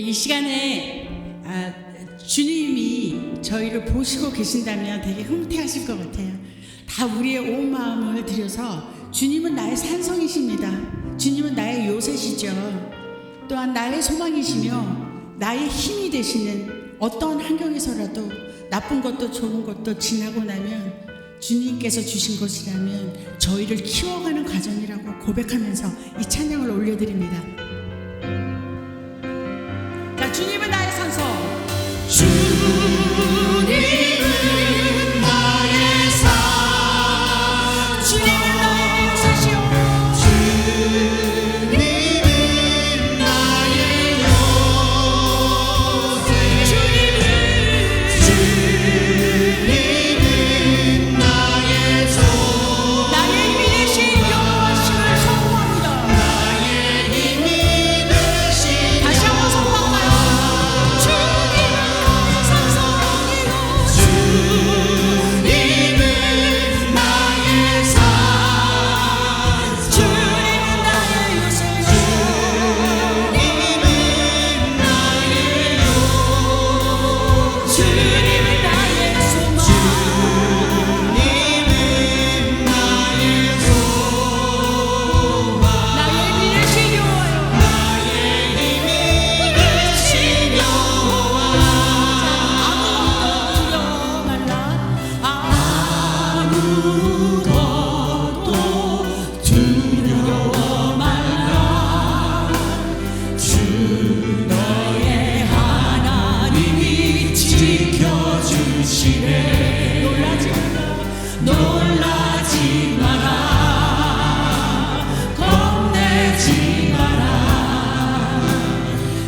이 시간에 주님이 저희를 보시고 계신다면 되게 흐뭇해하실 것 같아요. 다 우리의 온 마음을 들여서 주님은 나의 산성이십니다. 주님은 나의 요새시죠. 또한 나의 소망이시며 나의 힘이 되시는 어떤 환경에서라도 나쁜 것도 좋은 것도 지나고 나면 주님께서 주신 것이라면 저희를 키워가는 과정이라고 고백하면서 이 찬양을 올려드립니다. 자, 주님은 나의 산성. 주님은 나의 산. 주님은 나의 요새시오. 주님은 나의 요새. 주님은 나의 소. 나의 힘이 되신 여호와심을 선포합니다. 나의 힘이 되신. 다시 한번 선포할까요? 주님은 나의 산성이고 주님은 나의 산. 주님은 나의 요새. 주님은 나의 요. 주님은 나의 소망. 주님은 나의 소망. 나의 힘이 되신 여호와여. 나의 힘이 되신 여호와. 아무것도 두려워 말라. 주 너의 하나님이 지켜주시네. 놀라지 마라. 겁내지 마라.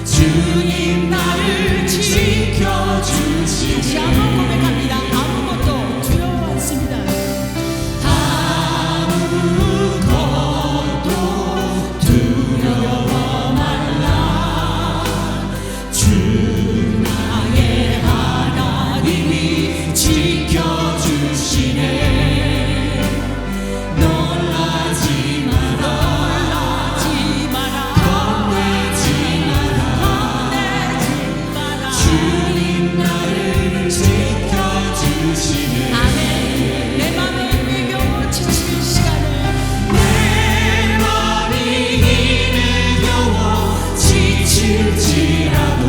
주님 나를 지켜주시네. 다시 한번 고백합니다. 아무것도 두려워 않습니다. 아무것도 두려워 말라. 주 나의 하나님이 지켜주시네. 놀라지 마라. 놀라지 마라. 겁내지 마라. 겁내지 마라. 주님 나를 지켜주시네. 아멘. 내 맘에 힘이 겨워 지칠 시간을. 내 맘이 힘에 겨워 지칠지라도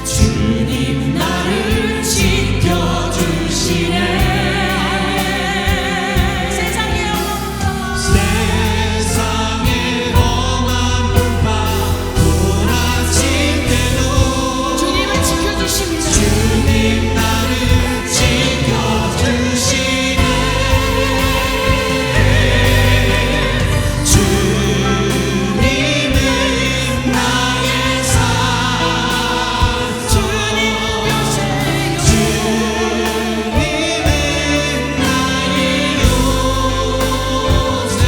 주님 나를 지켜주시네. 세상의 험한 불파 몰아칠 때도 주님은 지켜주십니다. 주님 나를 지켜주시네. 주님은 나의 산. 주님 요새. 주님은 나의 요새.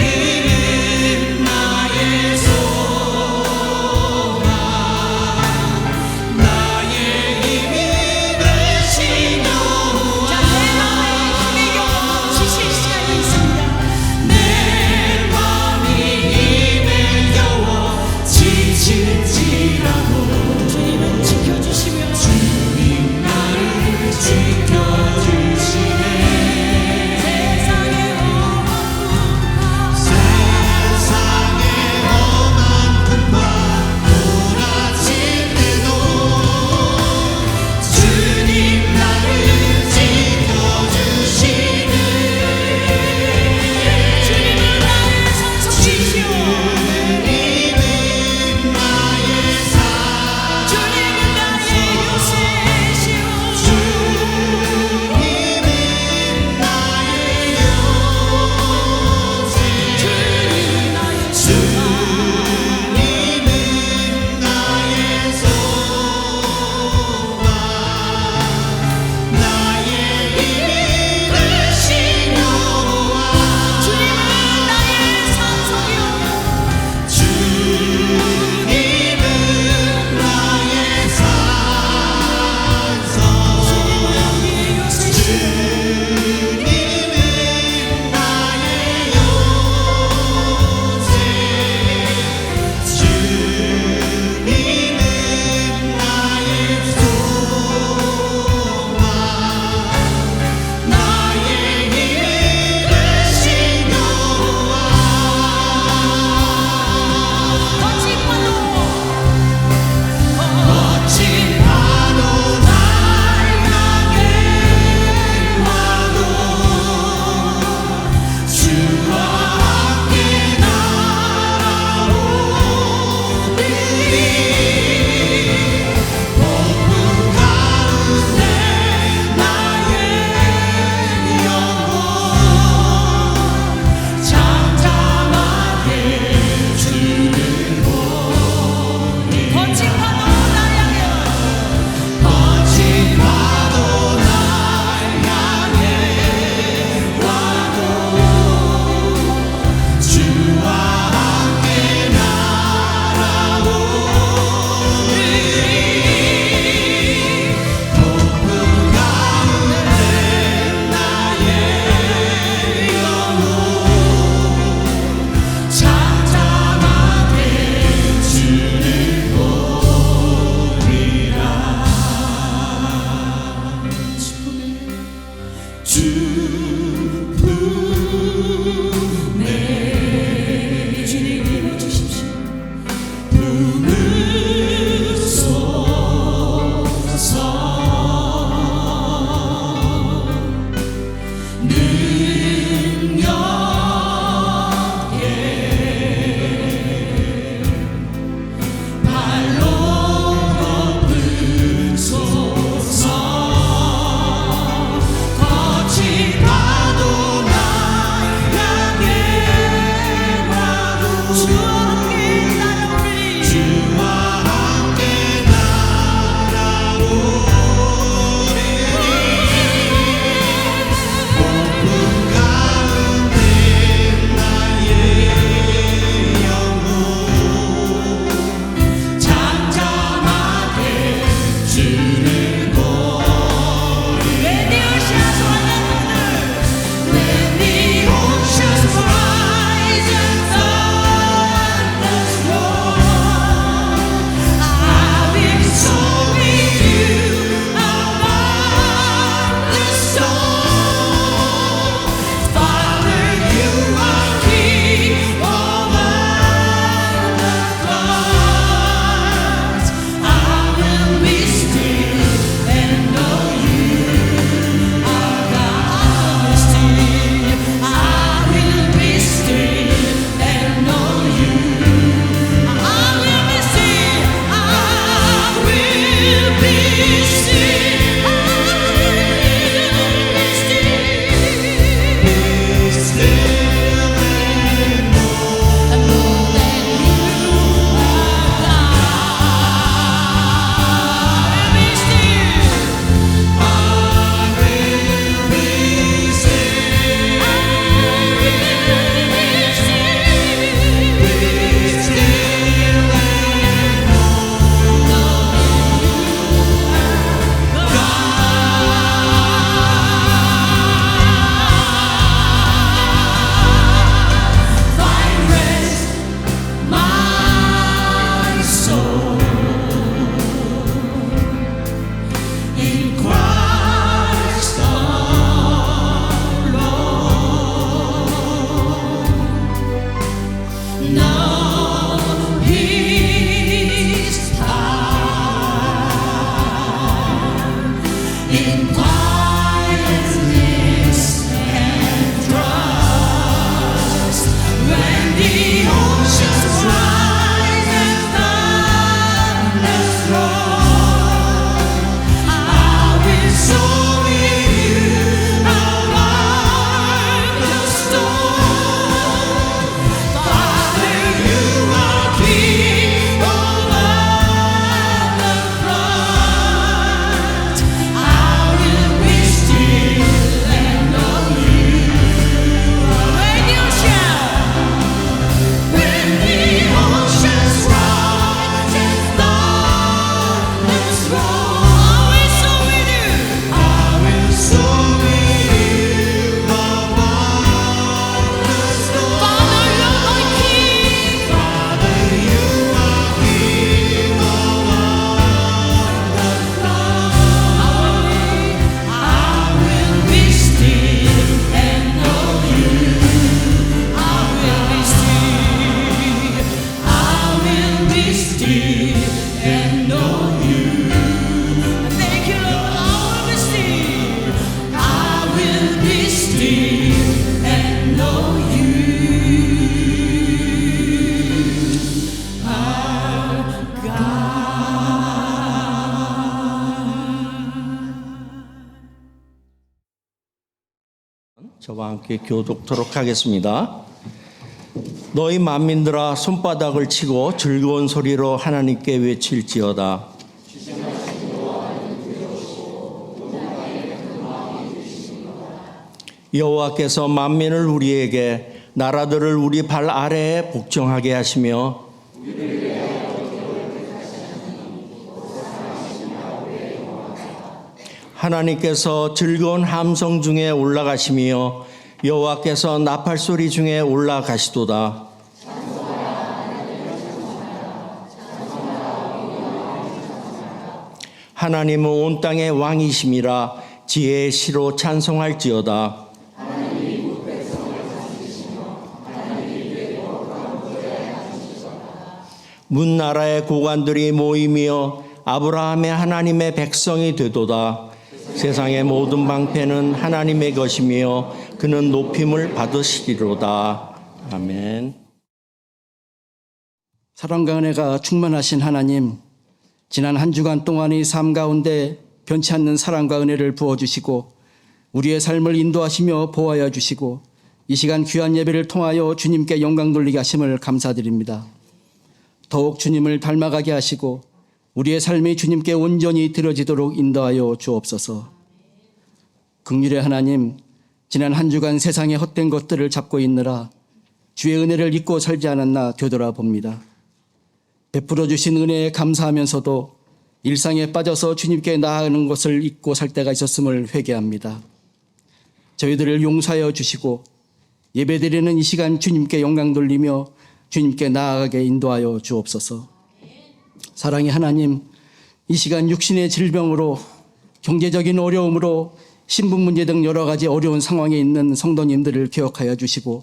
주님은 나의 소망. 나의 힘이 되신 여호와. 내 맘에 힘이 겨워 지칠 시간이 있습니다. 내 맘이 힘에 겨워 지칠지라도 주님은 지켜주시며 주님 나를 지켜주시네. 세상의 험한 풍파 몰아칠 때도 주님 나를 지켜주시네. 주님은 나의 산성이시오. 주님은 나의 be still and know you. Thank you, Lord. I will be still and know you. Our God. 저와 함께 교독토록 하겠습니다. 너희 만민들아 손바닥을 치고 즐거운 소리로 하나님께 외칠지어다. 여호와께서 만민을 우리에게 나라들을 우리 발 아래에 복종하게 하시며 하나님께서 즐거운 함성 중에 올라가시며 여호와께서 나팔 소리 중에 올라가시도다. 하나님은 온 땅의 왕이심이라 지혜의 시로 찬송할지어다. 문 나라의 고관들이 모이며 아브라함의 하나님의 백성이 되도다. 세상의 모든 방패는 하나님의 것이며 그는 높임을 받으시리로다. 아멘. 사랑과 은혜가 충만하신 하나님, 지난 한 주간 동안의 삶 가운데 변치 않는 사랑과 은혜를 부어주시고 우리의 삶을 인도하시며 보호하여 주시고 이 시간 귀한 예배를 통하여 주님께 영광 돌리게 하심을 감사드립니다. 더욱 주님을 닮아가게 하시고 우리의 삶이 주님께 온전히 드려지도록 인도하여 주옵소서. 긍휼의 하나님, 지난 한 주간 세상의 헛된 것들을 잡고 있느라 주의 은혜를 잊고 살지 않았나 되돌아봅니다. 베풀어 주신 은혜에 감사하면서도 일상에 빠져서 주님께 나아가는 것을 잊고 살 때가 있었음을 회개합니다. 저희들을 용서하여 주시고 예배드리는 이 시간 주님께 영광 돌리며 주님께 나아가게 인도하여 주옵소서. 사랑의 하나님, 이 시간 육신의 질병으로 경제적인 어려움으로 신분 문제 등 여러 가지 어려운 상황에 있는 성도님들을 기억하여 주시고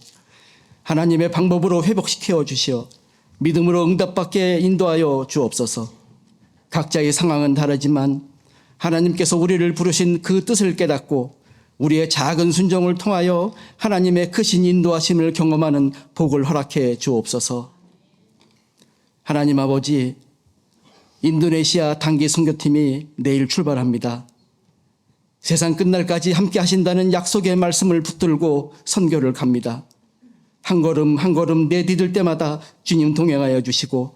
하나님의 방법으로 회복시켜 주시어 믿음으로 응답받게 인도하여 주옵소서. 각자의 상황은 다르지만 하나님께서 우리를 부르신 그 뜻을 깨닫고 우리의 작은 순종을 통하여 하나님의 크신 인도하심을 경험하는 복을 허락해 주옵소서. 하나님 아버지, 인도네시아 단기 선교팀이 내일 출발합니다. 세상 끝날까지 함께 하신다는 약속의 말씀을 붙들고 선교를 갑니다. 한 걸음 한 걸음 내디딜 때마다 주님 동행하여 주시고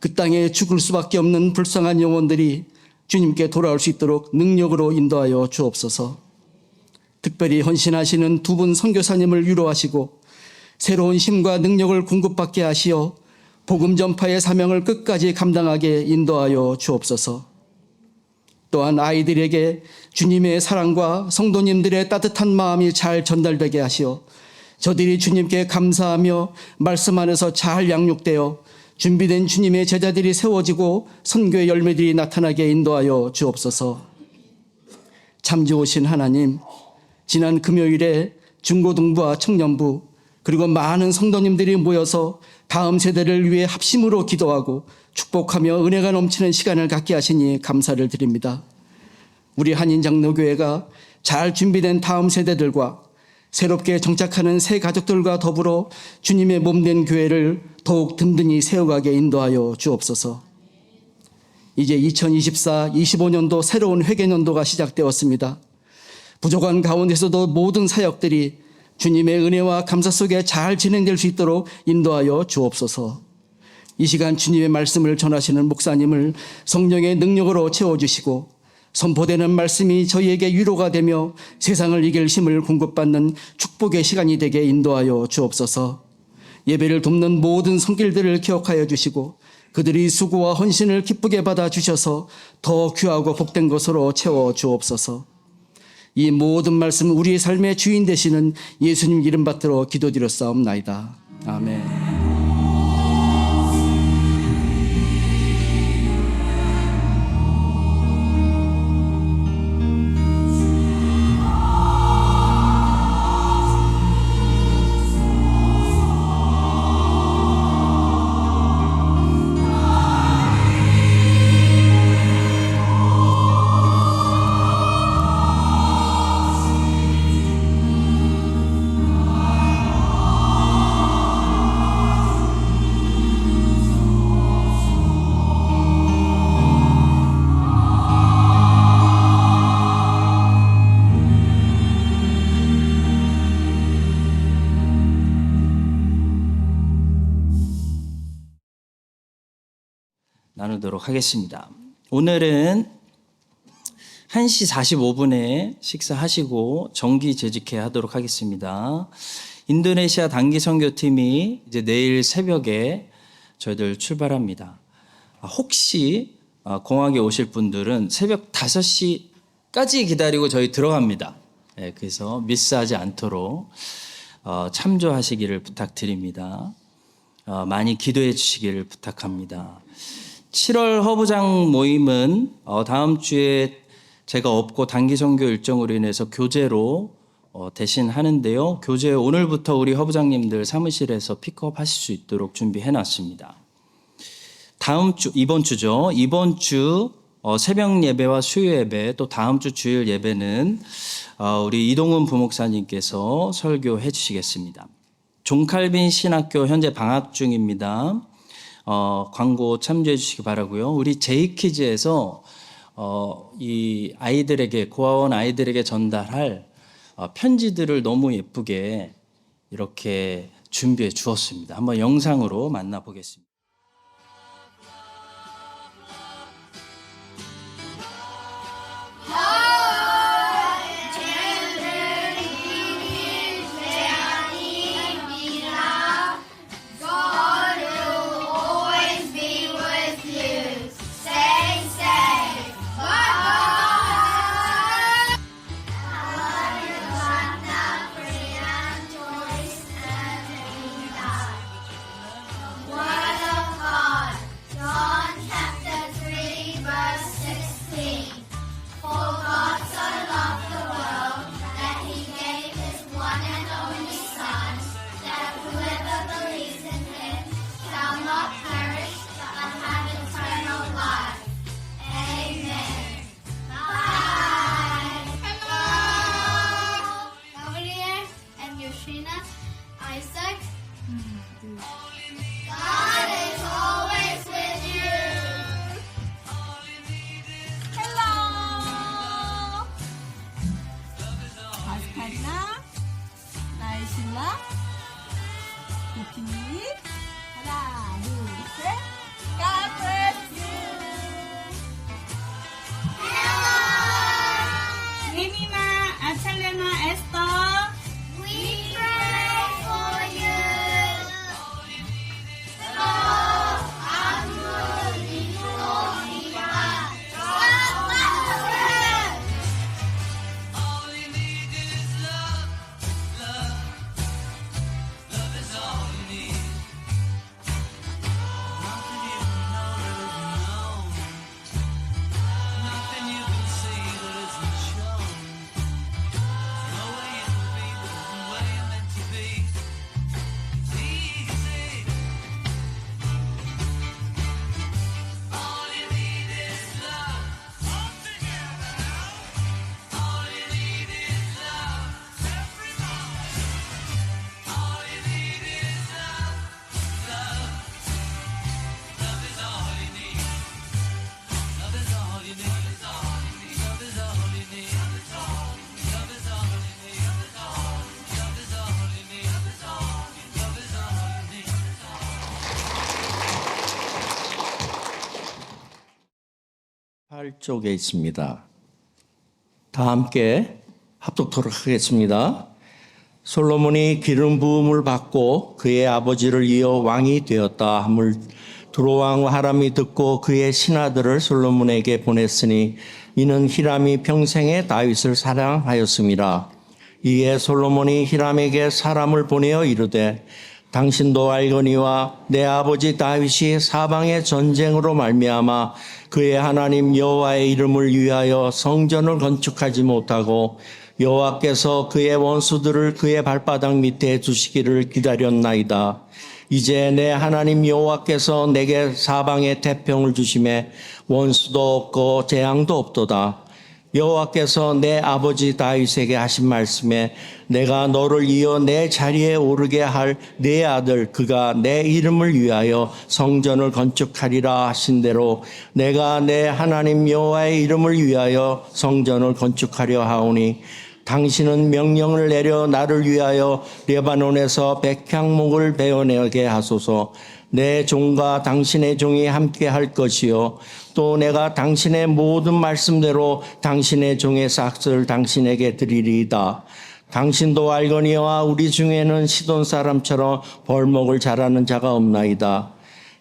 그 땅에 죽을 수밖에 없는 불쌍한 영혼들이 주님께 돌아올 수 있도록 능력으로 인도하여 주옵소서. 특별히 헌신하시는 두 분 선교사님을 위로하시고 새로운 힘과 능력을 공급받게 하시어 복음 전파의 사명을 끝까지 감당하게 인도하여 주옵소서. 또한 아이들에게 주님의 사랑과 성도님들의 따뜻한 마음이 잘 전달되게 하시어 저들이 주님께 감사하며 말씀 안에서 잘 양육되어 준비된 주님의 제자들이 세워지고 선교의 열매들이 나타나게 인도하여 주옵소서. 참 좋으신 하나님, 지난 금요일에 중고등부와 청년부 그리고 많은 성도님들이 모여서 다음 세대를 위해 합심으로 기도하고 축복하며 은혜가 넘치는 시간을 갖게 하시니 감사를 드립니다. 우리 한인장로교회가 잘 준비된 다음 세대들과 새롭게 정착하는 새 가족들과 더불어 주님의 몸된 교회를 더욱 든든히 세워가게 인도하여 주옵소서. 이제 2024-25년도 새로운 회계년도가 시작되었습니다. 부족한 가운데서도 모든 사역들이 주님의 은혜와 감사 속에 잘 진행될 수 있도록 인도하여 주옵소서. 이 시간 주님의 말씀을 전하시는 목사님을 성령의 능력으로 채워주시고 선포되는 말씀이 저희에게 위로가 되며 세상을 이길 힘을 공급받는 축복의 시간이 되게 인도하여 주옵소서. 예배를 돕는 모든 손길들을 기억하여 주시고 그들이 수고와 헌신을 기쁘게 받아주셔서 더 귀하고 복된 것으로 채워 주옵소서. 이 모든 말씀 우리의 삶의 주인 되시는 예수님 이름 받들어 기도드렸사옵나이다. 아멘. 나누도록 하겠습니다. 오늘은 1시 45분에 식사하시고 정기 재직회 하도록 하겠습니다. 인도네시아 단기 선교팀이 이제 내일 새벽에 저희들 출발합니다. 혹시 공항에 오실 분들은 새벽 5시까지 기다리고 저희 들어갑니다. 그래서 미스하지 않도록 참조하시기를 부탁드립니다. 많이 기도해 주시기를 부탁합니다. 7월 허브장 모임은 다음 주에 제가 없고 단기 선교 일정으로 인해서 교재로 대신 하는데요. 교재 오늘부터 우리 허브장님들 사무실에서 픽업 하실 수 있도록 준비해 놨습니다. 이번 주 새벽 예배와 수요 예배, 또 다음 주 주일 예배는 우리 이동훈 부목사님께서 설교해 주시겠습니다. 종칼빈 신학교 현재 방학 중입니다. 광고 참조해 주시기 바라고요. 우리 제이키즈에서 이 아이들에게, 고아원 아이들에게 전달할 편지들을 너무 예쁘게 이렇게 준비해 주었습니다. 한번 영상으로 만나보겠습니다. Isaac. God is always with you. Hello. 아스카리나, 나의 신랑, 비키니. 하나, 둘, 셋. God bless you. Hello. 예민아, 아찰레나, 에스터. We pray for you. 쪽에 있습니다. 다 함께 합독토록 하겠습니다. 솔로몬이 기름 부음을 받고 그의 아버지를 이어 왕이 되었다 함을 두로왕 하람이 듣고 그의 신하들을 솔로몬에게 보냈으니 이는 히람이 평생에 다윗을 사랑하였음이라. 이에 솔로몬이 히람에게 사람을 보내어 이르되 당신도 알거니와 내 아버지 다윗이 사방의 전쟁으로 말미암아 그의 하나님 여호와의 이름을 위하여 성전을 건축하지 못하고 여호와께서 그의 원수들을 그의 발바닥 밑에 두시기를 기다렸나이다. 이제 내 하나님 여호와께서 내게 사방에 태평을 주심에 원수도 없고 재앙도 없도다. 여호와께서 내 아버지 다윗에게 하신 말씀에 내가 너를 이어 내 자리에 오르게 할 내 아들 그가 내 이름을 위하여 성전을 건축하리라 하신 대로 내가 내 하나님 여호와의 이름을 위하여 성전을 건축하려 하오니 당신은 명령을 내려 나를 위하여 레바논에서 백향목을 베어내게 하소서. 내 종과 당신의 종이 함께 할 것이요 또 내가 당신의 모든 말씀대로 당신의 종의 삭슬 당신에게 드리리이다. 당신도 알거니와 우리 중에는 시돈 사람처럼 벌목을 잘하는 자가 없나이다.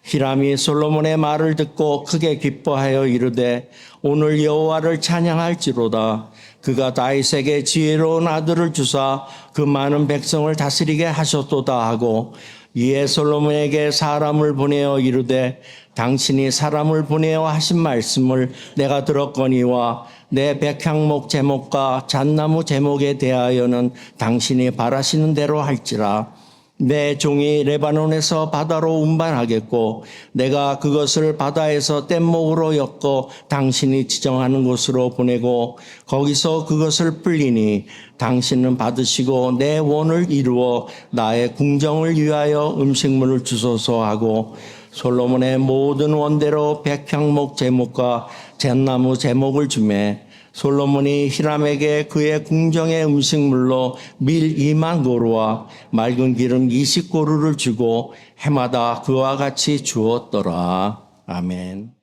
히람이 솔로몬의 말을 듣고 크게 기뻐하여 이르되 오늘 여호와를 찬양할지로다. 그가 다윗에게 지혜로운 아들을 주사 그 많은 백성을 다스리게 하셨도다 하고 이에 솔로몬에게 사람을 보내어 이르되 당신이 사람을 보내어 하신 말씀을 내가 들었거니와 내 백향목 제목과 잣나무 제목에 대하여는 당신이 바라시는 대로 할지라. 내 종이 레바논에서 바다로 운반하겠고 내가 그것을 바다에서 뗏목으로 엮어 당신이 지정하는 곳으로 보내고 거기서 그것을 불리니 당신은 받으시고 내 원을 이루어 나의 궁정을 위하여 음식물을 주소서 하고 솔로몬의 모든 원대로 백향목 제목과 잣나무 제목을 주매 솔로몬이 히람에게 그의 궁정의 음식물로 밀 2만 고루와 맑은 기름 20고루를 주고 해마다 그와 같이 주었더라. 아멘.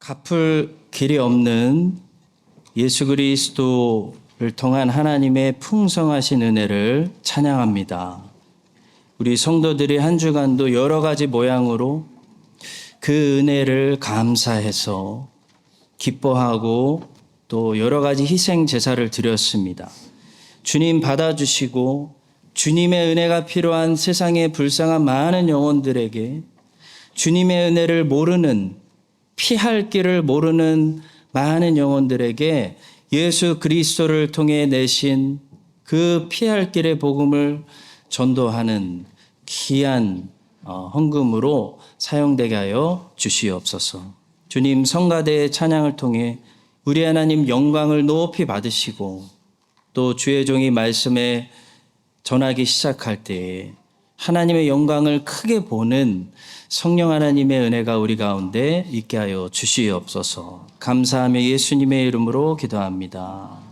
갚을 길이 없는 예수 그리스도를 통한 하나님의 풍성하신 은혜를 찬양합니다. 우리 성도들이 한 주간도 여러 가지 모양으로 그 은혜를 감사해서 기뻐하고 또 여러 가지 희생 제사를 드렸습니다. 주님 받아주시고 주님의 은혜가 필요한 세상의 불쌍한 많은 영혼들에게 주님의 은혜를 모르는, 피할 길을 모르는 많은 영혼들에게 예수 그리스도를 통해 내신 그 피할 길의 복음을 전도하는 귀한 헌금으로 사용되게 하여 주시옵소서. 주님, 성가대의 찬양을 통해 우리 하나님 영광을 높이 받으시고 또 주의 종이 말씀에 전하기 시작할 때에 하나님의 영광을 크게 보는 성령 하나님의 은혜가 우리 가운데 있게 하여 주시옵소서. 감사하며 예수님의 이름으로 기도합니다.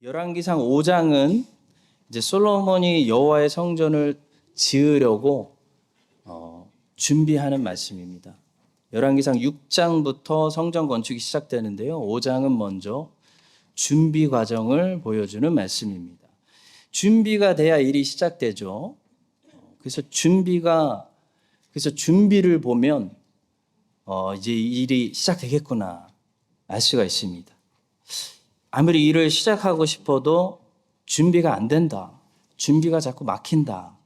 열왕기상 5장은 이제 솔로몬이 여호와의 성전을 지으려고 준비하는 말씀입니다. 열왕기상 6장부터 성전 건축이 시작되는데요. 5장은 먼저 준비 과정을 보여주는 말씀입니다. 준비가 돼야 일이 시작되죠. 그래서 준비를 보면 이제 일이 시작되겠구나 알 수가 있습니다. 아무리 일을 시작하고 싶어도 준비가 안 된다. 준비가 자꾸 막힌다.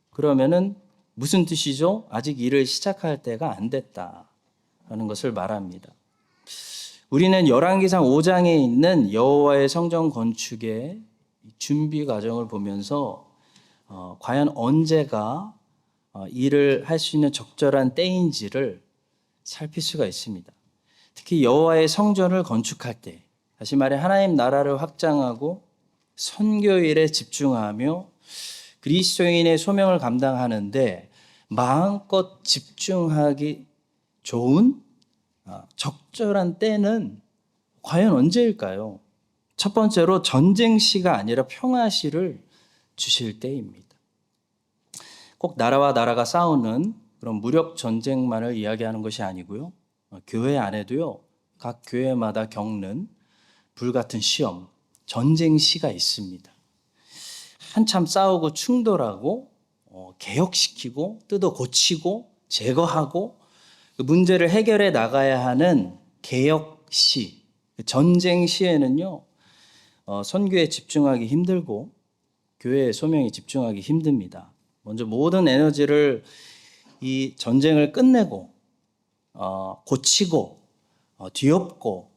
그러면은 무슨 뜻이죠? 아직 일을 시작할 때가 안 됐다라는 것을 말합니다. 우리는 열왕기상 5장에 있는 여호와의 성전 건축의 준비 과정을 보면서 과연 언제가 일을 할 수 있는 적절한 때인지를 살필 수가 있습니다. 특히 여호와의 성전을 건축할 때, 다시 말해 하나님 나라를 확장하고 선교일에 집중하며 그리스도인의 소명을 감당하는데 마음껏 집중하기 좋은 적절한 때는 과연 언제일까요? 첫 번째로 전쟁시가 아니라 평화시를 주실 때입니다. 꼭 나라와 나라가 싸우는 그런 무력 전쟁만을 이야기하는 것이 아니고요. 교회 안에도요. 각 교회마다 겪는 불같은 시험, 전쟁시가 있습니다. 한참 싸우고 충돌하고 개혁시키고 뜯어 고치고 제거하고 그 문제를 해결해 나가야 하는 개혁시, 전쟁시에는요. 선교에 집중하기 힘들고 교회의 소명에 집중하기 힘듭니다. 먼저 모든 에너지를 이 전쟁을 끝내고 고치고 뒤엎고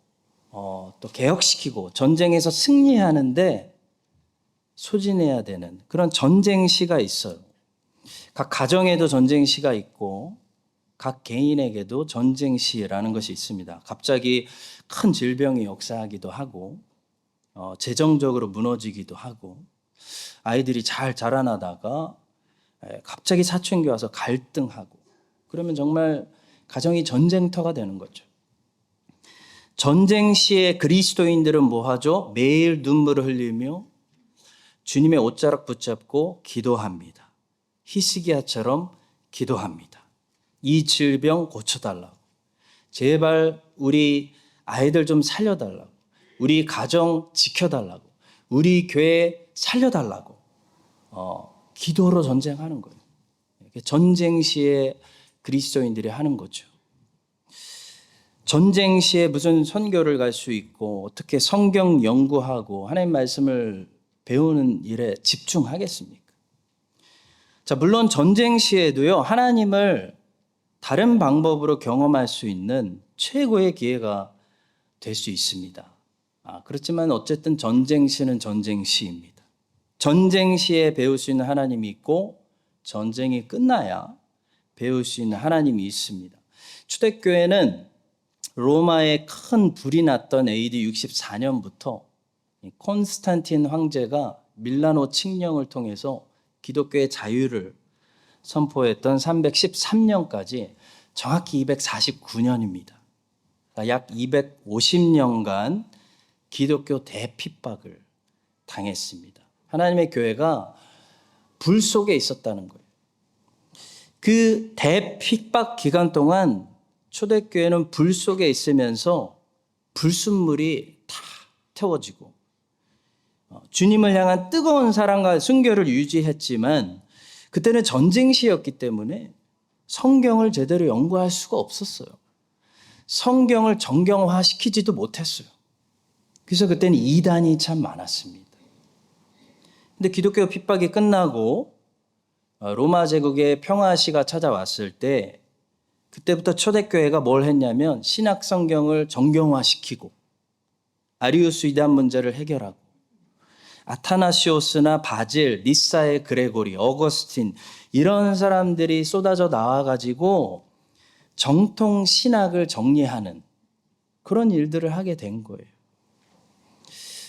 또 개혁시키고 전쟁에서 승리하는데 소진해야 되는 그런 전쟁시가 있어요. 각 가정에도 전쟁시가 있고 각 개인에게도 전쟁시라는 것이 있습니다. 갑자기 큰 질병이 역사하기도 하고 재정적으로 무너지기도 하고 아이들이 잘 자라나다가 갑자기 사춘기 와서 갈등하고 그러면 정말 가정이 전쟁터가 되는 거죠. 전쟁 시에 그리스도인들은 뭐 하죠? 매일 눈물을 흘리며 주님의 옷자락 붙잡고 기도합니다. 히스기야처럼 기도합니다. 이 질병 고쳐달라고. 제발 우리 아이들 좀 살려달라고. 우리 가정 지켜달라고. 우리 교회 살려달라고. 기도로 전쟁하는 거예요. 전쟁 시에 그리스도인들이 하는 거죠. 전쟁 시에 무슨 선교를 갈 수 있고 어떻게 성경 연구하고 하나님 말씀을 배우는 일에 집중하겠습니까? 자, 물론 전쟁 시에도요, 하나님을 다른 방법으로 경험할 수 있는 최고의 기회가 될 수 있습니다. 그렇지만 어쨌든 전쟁 시는 전쟁 시입니다. 전쟁 시에 배울 수 있는 하나님이 있고 전쟁이 끝나야 배울 수 있는 하나님이 있습니다. 초대교회는 로마에 큰 불이 났던 AD 64년부터 콘스탄틴 황제가 밀라노 칙령을 통해서 기독교의 자유를 선포했던 313년까지 정확히 249년입니다. 약 250년간 기독교 대핍박을 당했습니다. 하나님의 교회가 불 속에 있었다는 거예요. 그 대핍박 기간 동안 초대교회는 불 속에 있으면서 불순물이 다 태워지고 주님을 향한 뜨거운 사랑과 순교를 유지했지만 그때는 전쟁 시였기 때문에 성경을 제대로 연구할 수가 없었어요. 성경을 정경화시키지도 못했어요. 그래서 그때는 이단이 참 많았습니다. 근데 기독교 핍박이 끝나고 로마 제국의 평화시가 찾아왔을 때 그때부터 초대교회가 뭘 했냐면 신약 성경을 정경화시키고 아리우스 이단 문제를 해결하고 아타나시오스나 바질, 니사의 그레고리, 어거스틴 이런 사람들이 쏟아져 나와가지고 정통 신학을 정리하는 그런 일들을 하게 된 거예요.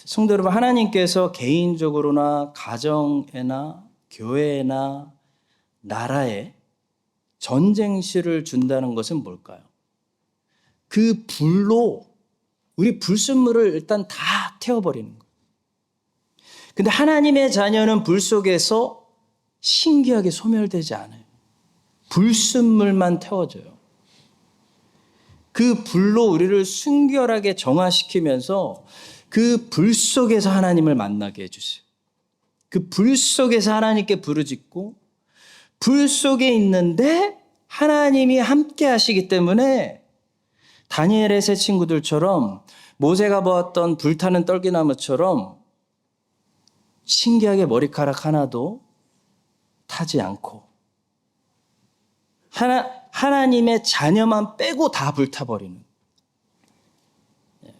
성도 여러분, 하나님께서 개인적으로나 가정에나 교회나 나라에 전쟁시를 준다는 것은 뭘까요? 그 불로 우리 불순물을 일단 다 태워버리는 거예요. 근데 하나님의 자녀는 불 속에서 신기하게 소멸되지 않아요. 불순물만 태워져요. 그 불로 우리를 순결하게 정화시키면서 그 불 속에서 하나님을 만나게 해주세요. 그 불 속에서 하나님께 부르짖고 불 속에 있는데 하나님이 함께 하시기 때문에 다니엘의 세 친구들처럼 모세가 보았던 불타는 떨기나무처럼 신기하게 머리카락 하나도 타지 않고 하나님의 자녀만 빼고 다 불타버리는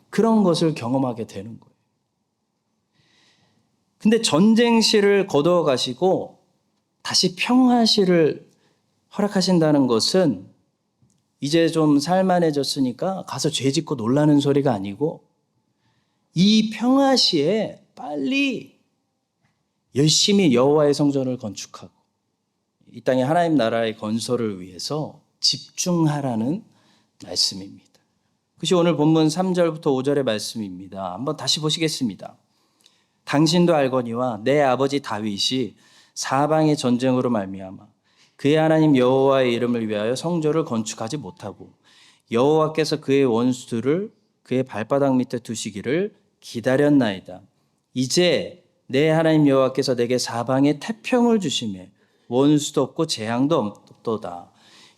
그런 것을 경험하게 되는 거예요. 근데 전쟁시를 거두어 가시고 다시 평화시를 허락하신다는 것은 이제 좀 살만해졌으니까 가서 죄 짓고 놀라는 소리가 아니고 이 평화시에 빨리 열심히 여호와의 성전을 건축하고 이 땅에 하나님 나라의 건설을 위해서 집중하라는 말씀입니다. 그것이 오늘 본문 3절부터 5절의 말씀입니다. 한번 다시 보시겠습니다. 당신도 알거니와 내 아버지 다윗이 사방의 전쟁으로 말미암아 그의 하나님 여호와의 이름을 위하여 성전을 건축하지 못하고 여호와께서 그의 원수들을 그의 발바닥 밑에 두시기를 기다렸나이다. 이제 내 하나님 여호와께서 내게 사방에 태평을 주시매 원수도 없고 재앙도 없도다.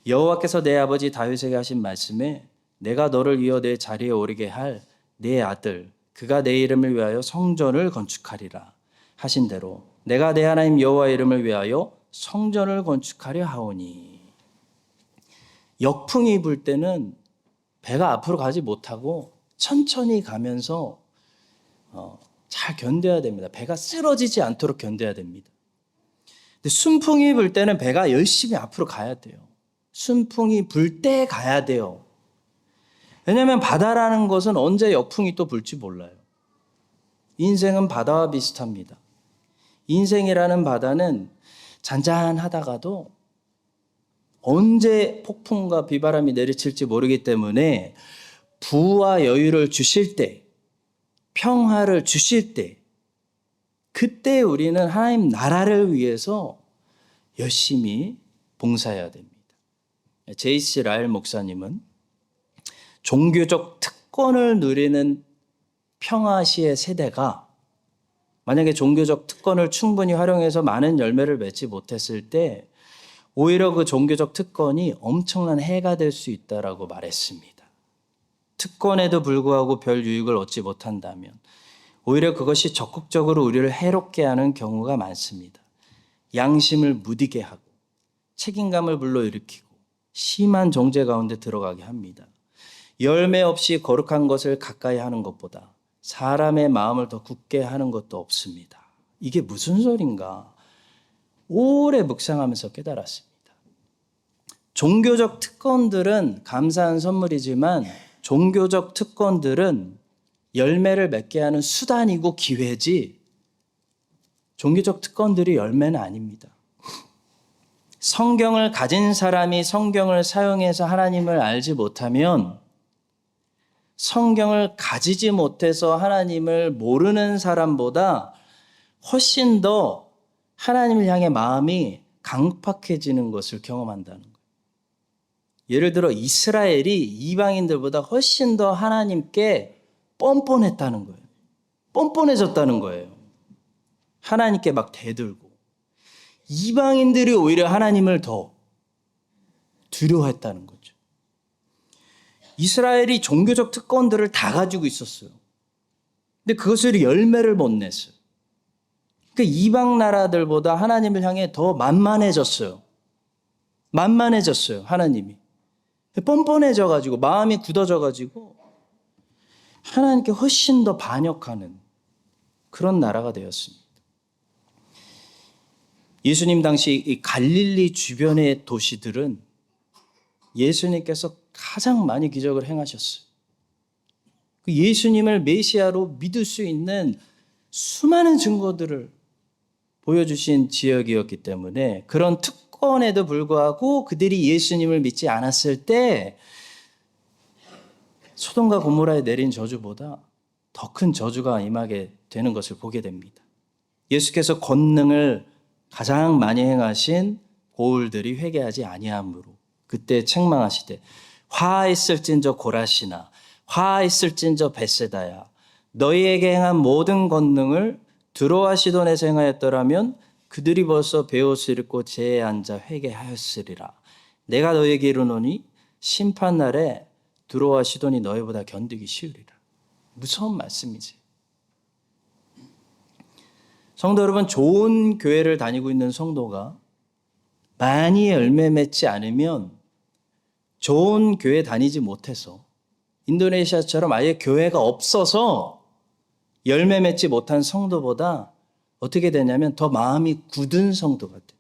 여호와께서 내 아버지 다윗에게 하신 말씀에 내가 너를 이어 내 자리에 오르게 할 내 아들 그가 내 이름을 위하여 성전을 건축하리라 하신 대로 내가 내 하나님 여호와의 이름을 위하여 성전을 건축하려 하오니. 역풍이 불 때는 배가 앞으로 가지 못하고 천천히 가면서 잘 견뎌야 됩니다. 배가 쓰러지지 않도록 견뎌야 됩니다. 근데 순풍이 불 때는 배가 열심히 앞으로 가야 돼요. 순풍이 불 때 가야 돼요. 왜냐하면 바다라는 것은 언제 역풍이 또 불지 몰라요. 인생은 바다와 비슷합니다. 인생이라는 바다는 잔잔하다가도 언제 폭풍과 비바람이 내리칠지 모르기 때문에 부와 여유를 주실 때, 평화를 주실 때, 그때 우리는 하나님 나라를 위해서 열심히 봉사해야 됩니다. 제이씨 라일 목사님은 종교적 특권을 누리는 평화시의 세대가 만약에 종교적 특권을 충분히 활용해서 많은 열매를 맺지 못했을 때 오히려 그 종교적 특권이 엄청난 해가 될 수 있다라고 말했습니다. 특권에도 불구하고 별 유익을 얻지 못한다면 오히려 그것이 적극적으로 우리를 해롭게 하는 경우가 많습니다. 양심을 무디게 하고 책임감을 불러일으키고 심한 정죄 가운데 들어가게 합니다. 열매 없이 거룩한 것을 가까이 하는 것보다 사람의 마음을 더 굳게 하는 것도 없습니다. 이게 무슨 소린가? 오래 묵상하면서 깨달았습니다. 종교적 특권들은 감사한 선물이지만 종교적 특권들은 열매를 맺게 하는 수단이고 기회지 종교적 특권들이 열매는 아닙니다. 성경을 가진 사람이 성경을 사용해서 하나님을 알지 못하면 성경을 가지지 못해서 하나님을 모르는 사람보다 훨씬 더 하나님을 향해 마음이 강팍해지는 것을 경험한다는 거예요. 예를 들어 이스라엘이 이방인들보다 훨씬 더 하나님께 뻔뻔했다는 거예요. 뻔뻔해졌다는 거예요. 하나님께 막 대들고. 이방인들이 오히려 하나님을 더 두려워했다는 거죠. 이스라엘이 종교적 특권들을 다 가지고 있었어요. 근데 그것을 열매를 못 냈어요. 그러니까 이방 나라들보다 하나님을 향해 더 만만해졌어요. 만만해졌어요, 하나님이. 뻔뻔해져가지고, 마음이 굳어져가지고, 하나님께 훨씬 더 반역하는 그런 나라가 되었습니다. 예수님 당시 이 갈릴리 주변의 도시들은 예수님께서 가장 많이 기적을 행하셨어요. 예수님을 메시아로 믿을 수 있는 수많은 증거들을 보여주신 지역이었기 때문에 그런 특권에도 불구하고 그들이 예수님을 믿지 않았을 때 소돔과 고모라에 내린 저주보다 더 큰 저주가 임하게 되는 것을 보게 됩니다. 예수께서 권능을 가장 많이 행하신 고울들이 회개하지 아니함으로 그때 책망하시되 화있을진저 고라시나 화있을진저 벳세다야 너희에게 행한 모든 권능을 두로와 시돈에서 행하였더라면 그들이 벌써 베옷을 입고 제에 앉아 회개하였으리라. 내가 너희에게 이르노니 심판날에 두로와 시돈이 너희보다 견디기 쉬우리라. 무서운 말씀이지. 성도 여러분, 좋은 교회를 다니고 있는 성도가 많이 열매 맺지 않으면 좋은 교회 다니지 못해서 인도네시아처럼 아예 교회가 없어서 열매 맺지 못한 성도보다 어떻게 되냐면 더 마음이 굳은 성도가 돼요.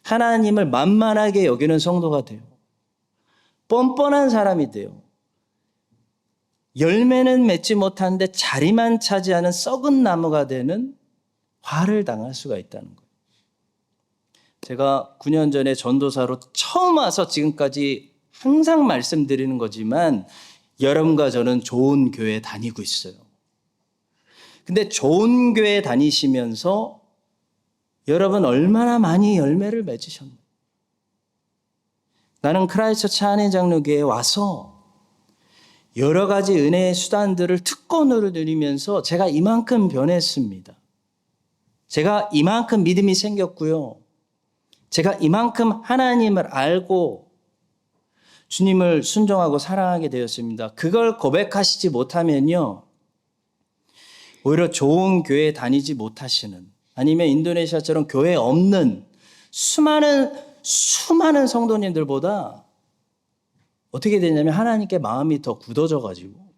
하나님을 만만하게 여기는 성도가 돼요. 뻔뻔한 사람이 돼요. 열매는 맺지 못하는데 자리만 차지하는 썩은 나무가 되는 화를 당할 수가 있다는 거예요. 제가 9년 전에 전도사로 처음 와서 지금까지 항상 말씀드리는 거지만 여러분과 저는 좋은 교회 다니고 있어요. 근데 좋은 교회 다니시면서 여러분 얼마나 많이 열매를 맺으셨나요? 나는 크라이스처치 한인장로교회에 와서 여러 가지 은혜의 수단들을 특권으로 누리면서 제가 이만큼 변했습니다. 제가 이만큼 믿음이 생겼고요. 제가 이만큼 하나님을 알고 주님을 순종하고 사랑하게 되었습니다. 그걸 고백하시지 못하면요. 오히려 좋은 교회 다니지 못하시는 아니면 인도네시아처럼 교회 없는 수많은 성도님들보다 어떻게 되냐면 하나님께 마음이 더 굳어져 가지고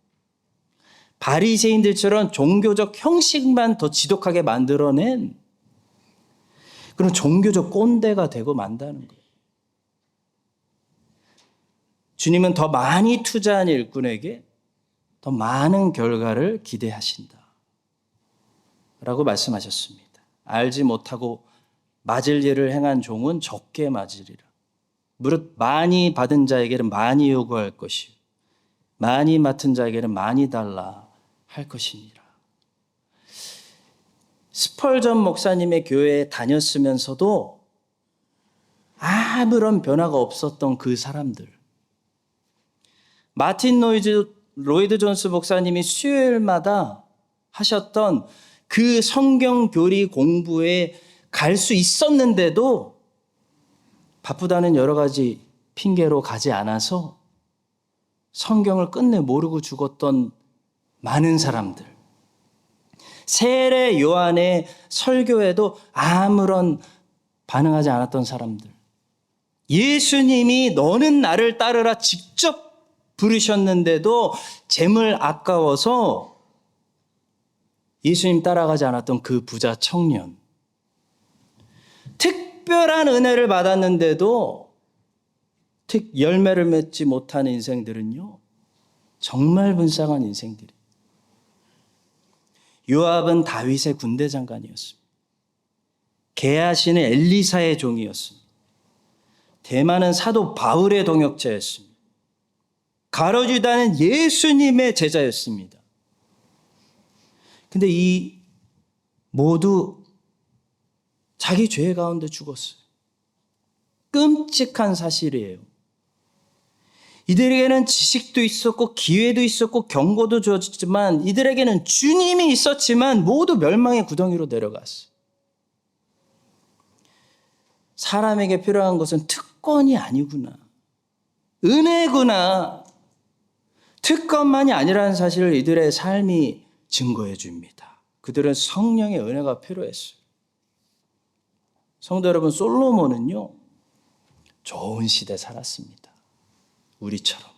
바리새인들처럼 종교적 형식만 더 지독하게 만들어낸 그런 종교적 꼰대가 되고 만다는 거예요. 주님은 더 많이 투자한 일꾼에게 더 많은 결과를 기대하신다 라고 말씀하셨습니다. 알지 못하고 맞을 일을 행한 종은 적게 맞으리라. 무릇 많이 받은 자에게는 많이 요구할 것이요 많이 맡은 자에게는 많이 달라 할 것이니라. 스펄전 목사님의 교회에 다녔으면서도 아무런 변화가 없었던 그 사람들. 마틴 로이드 존스 목사님이 수요일마다 하셨던 그 성경 교리 공부에 갈 수 있었는데도 바쁘다는 여러 가지 핑계로 가지 않아서 성경을 끝내 모르고 죽었던 많은 사람들. 세례 요한의 설교에도 아무런 반응하지 않았던 사람들. 예수님이 너는 나를 따르라 직접 부르셨는데도 재물 아까워서 예수님 따라가지 않았던 그 부자 청년. 특별한 은혜를 받았는데도 열매를 맺지 못한 인생들은요. 정말 불쌍한 인생들이. 요압은 다윗의 군대 장관이었습니다. 게하시는 엘리사의 종이었습니다. 대만은 사도 바울의 동역자였습니다. 가룟유다는 예수님의 제자였습니다. 근데 이 모두 자기 죄 가운데 죽었어요. 끔찍한 사실이에요. 이들에게는 지식도 있었고 기회도 있었고 경고도 주어졌지만 이들에게는 주님이 있었지만 모두 멸망의 구덩이로 내려갔어요. 사람에게 필요한 것은 특권이 아니구나. 은혜구나. 특권만이 아니라는 사실을 이들의 삶이 증거해 줍니다. 그들은 성령의 은혜가 필요했어요. 성도 여러분, 솔로몬은요. 좋은 시대 살았습니다. 우리처럼.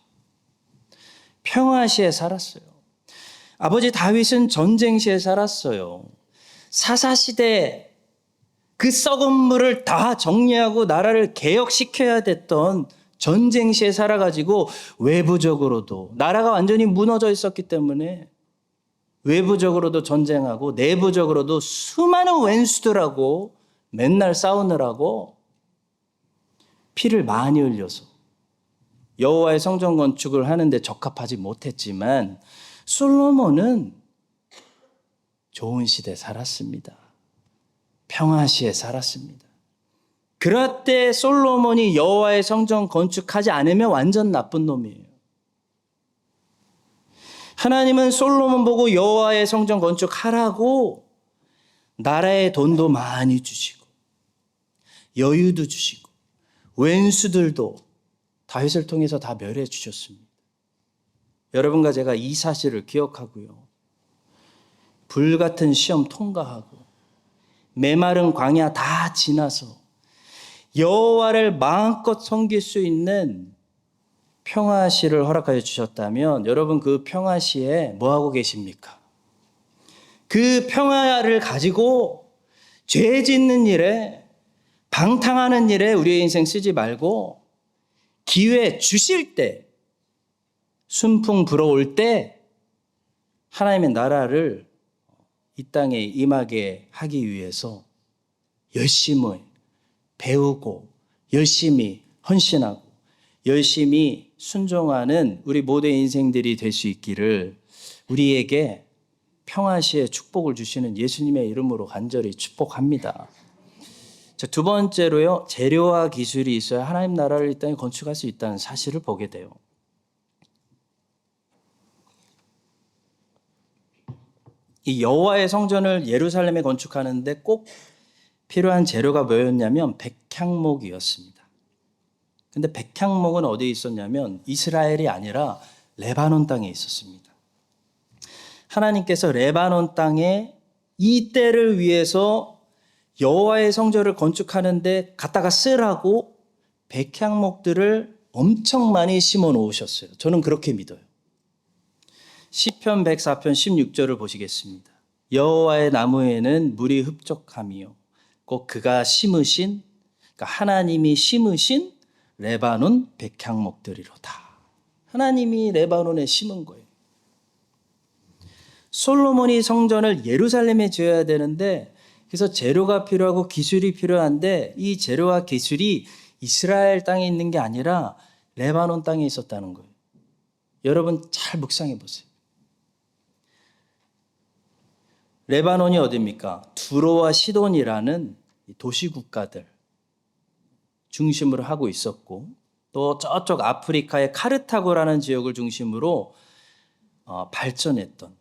평화시에 살았어요. 아버지 다윗은 전쟁시에 살았어요. 사사시대 그 썩은 물을 다 정리하고 나라를 개혁시켜야 됐던 전쟁시에 살아가지고 외부적으로도 나라가 완전히 무너져 있었기 때문에 외부적으로도 전쟁하고 내부적으로도 수많은 왼수들하고 맨날 싸우느라고 피를 많이 흘려서 여호와의 성전 건축을 하는데 적합하지 못했지만 솔로몬은 좋은 시대 살았습니다. 평화시에 살았습니다. 그럴 때 솔로몬이 여호와의 성전 건축하지 않으면 완전 나쁜 놈이에요. 하나님은 솔로몬 보고 여호와의 성전 건축하라고 나라의 돈도 많이 주시고 여유도 주시고 왼수들도 다윗을 통해서 다 멸해 주셨습니다. 여러분과 제가 이 사실을 기억하고요. 불같은 시험 통과하고 메마른 광야 다 지나서 여호와를 마음껏 섬길 수 있는 평화시를 허락하여 주셨다면 여러분 그 평화시에 뭐하고 계십니까? 그 평화를 가지고 죄 짓는 일에 방탕하는 일에 우리의 인생 쓰지 말고 기회 주실 때 순풍 불어올 때 하나님의 나라를 이 땅에 임하게 하기 위해서 열심히 배우고 열심히 헌신하고 열심히 순종하는 우리 모두의 인생들이 될 수 있기를 우리에게 평화시에 축복을 주시는 예수님의 이름으로 간절히 축복합니다. 자, 두 번째로요. 재료와 기술이 있어야 하나님 나라를 이 땅에 건축할 수 있다는 사실을 보게 돼요. 이 여호와의 성전을 예루살렘에 건축하는데 꼭 필요한 재료가 뭐였냐면 백향목이었습니다. 근데 백향목은 어디에 있었냐면 이스라엘이 아니라 레바논 땅에 있었습니다. 하나님께서 레바논 땅에 이 때를 위해서 여호와의 성전을 건축하는데 갖다가 쓰라고 백향목들을 엄청 많이 심어 놓으셨어요. 저는 그렇게 믿어요. 시편 104편 16절을 보시겠습니다. 여호와의 나무에는 물이 흡족함이요 곧 그가 심으신 그러니까 하나님이 심으신 레바논 백향목들이로다. 하나님이 레바논에 심은 거예요. 솔로몬이 성전을 예루살렘에 지어야 되는데 그래서 재료가 필요하고 기술이 필요한데 이 재료와 기술이 이스라엘 땅에 있는 게 아니라 레바논 땅에 있었다는 거예요. 여러분 잘 묵상해 보세요. 레바논이 어디입니까? 두로와 시돈이라는 도시 국가들 중심으로 하고 있었고 또 저쪽 아프리카의 카르타고라는 지역을 중심으로 발전했던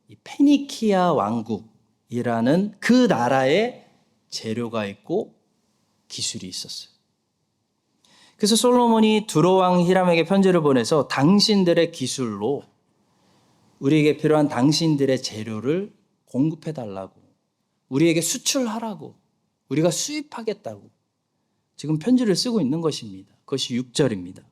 이 페니키아 왕국이라는 그 나라에 재료가 있고 기술이 있었어요. 그래서 솔로몬이 두로 왕 히람에게 편지를 보내서 당신들의 기술로 우리에게 필요한 당신들의 재료를 공급해달라고 우리에게 수출하라고 우리가 수입하겠다고 지금 편지를 쓰고 있는 것입니다. 그것이 6절입니다.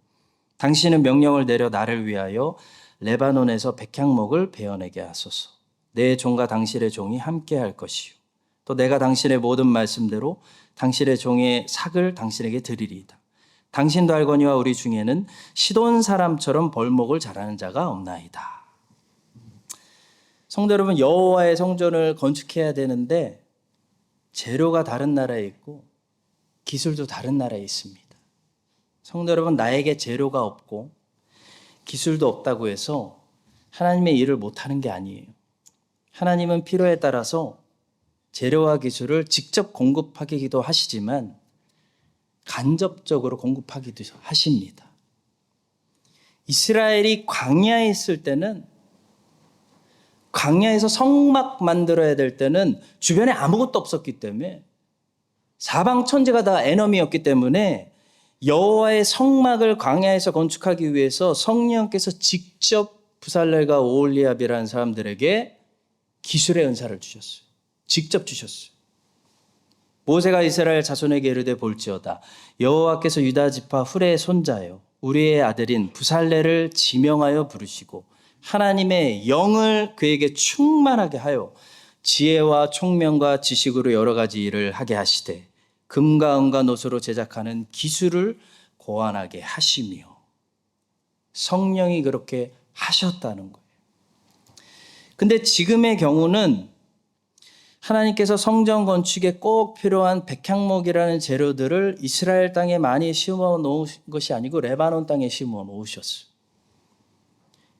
당신은 명령을 내려 나를 위하여 레바논에서 백향목을 베어내게 하소서. 내 종과 당신의 종이 함께 할 것이요 또 내가 당신의 모든 말씀대로 당신의 종의 삭을 당신에게 드리리이다. 당신도 알거니와 우리 중에는 시돈 사람처럼 벌목을 잘하는 자가 없나이다. 성도 여러분, 여호와의 성전을 건축해야 되는데 재료가 다른 나라에 있고 기술도 다른 나라에 있습니다. 성도 여러분, 나에게 재료가 없고 기술도 없다고 해서 하나님의 일을 못하는 게 아니에요. 하나님은 필요에 따라서 재료와 기술을 직접 공급하기도 하시지만 간접적으로 공급하기도 하십니다. 이스라엘이 광야에 있을 때는 광야에서 성막 만들어야 될 때는 주변에 아무것도 없었기 때문에 사방 천지가 다 에너미였기 때문에 여호와의 성막을 광야에서 건축하기 위해서 성령께서 직접 부살렐과 오홀리압이라는 사람들에게 기술의 은사를 주셨어요. 직접 주셨어요. 모세가 이스라엘 자손에게 이르되 볼지어다 여호와께서 유다 지파 훌의 손자요 우리의 아들인 부살렐을 지명하여 부르시고 하나님의 영을 그에게 충만하게 하여 지혜와 총명과 지식으로 여러 가지 일을 하게 하시되 금과 은과 노소로 제작하는 기술을 고안하게 하시며 성령이 그렇게 하셨다는 거예요. 근데 지금의 경우는 하나님께서 성전 건축에 꼭 필요한 백향목이라는 재료들을 이스라엘 땅에 많이 심어 놓은 것이 아니고 레바논 땅에 심어 놓으셨어요.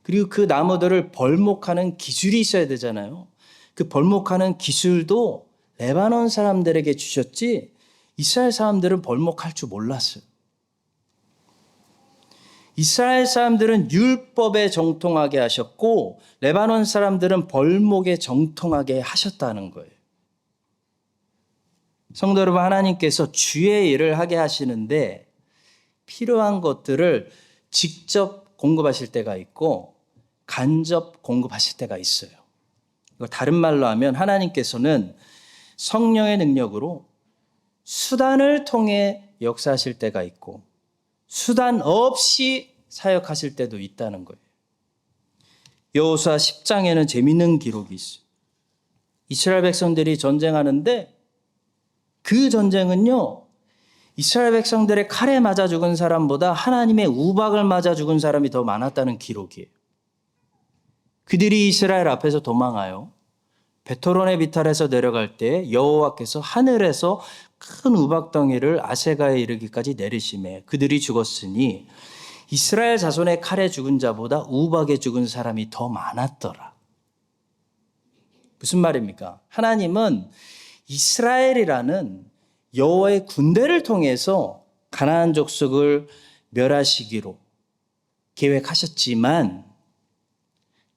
그리고 그 나무들을 벌목하는 기술이 있어야 되잖아요. 그 벌목하는 기술도 레바논 사람들에게 주셨지 이스라엘 사람들은 벌목할 줄 몰랐어요. 이스라엘 사람들은 율법에 정통하게 하셨고 레바논 사람들은 벌목에 정통하게 하셨다는 거예요. 성도 여러분, 하나님께서 주의 일을 하게 하시는데 필요한 것들을 직접 공급하실 때가 있고 간접 공급하실 때가 있어요. 이걸 다른 말로 하면 하나님께서는 성령의 능력으로 수단을 통해 역사하실 때가 있고 수단 없이 사역하실 때도 있다는 거예요. 여호수아 10장에는 재미있는 기록이 있어요. 이스라엘 백성들이 전쟁하는데 그 전쟁은요, 이스라엘 백성들의 칼에 맞아 죽은 사람보다 하나님의 우박을 맞아 죽은 사람이 더 많았다는 기록이에요. 그들이 이스라엘 앞에서 도망하여 베토론의 비탈에서 내려갈 때 여호와께서 하늘에서 큰 우박덩이를 아세가에 이르기까지 내리심에 그들이 죽었으니 이스라엘 자손의 칼에 죽은 자보다 우박에 죽은 사람이 더 많았더라. 무슨 말입니까? 하나님은 이스라엘이라는 여호와의 군대를 통해서 가나안 족속을 멸하시기로 계획하셨지만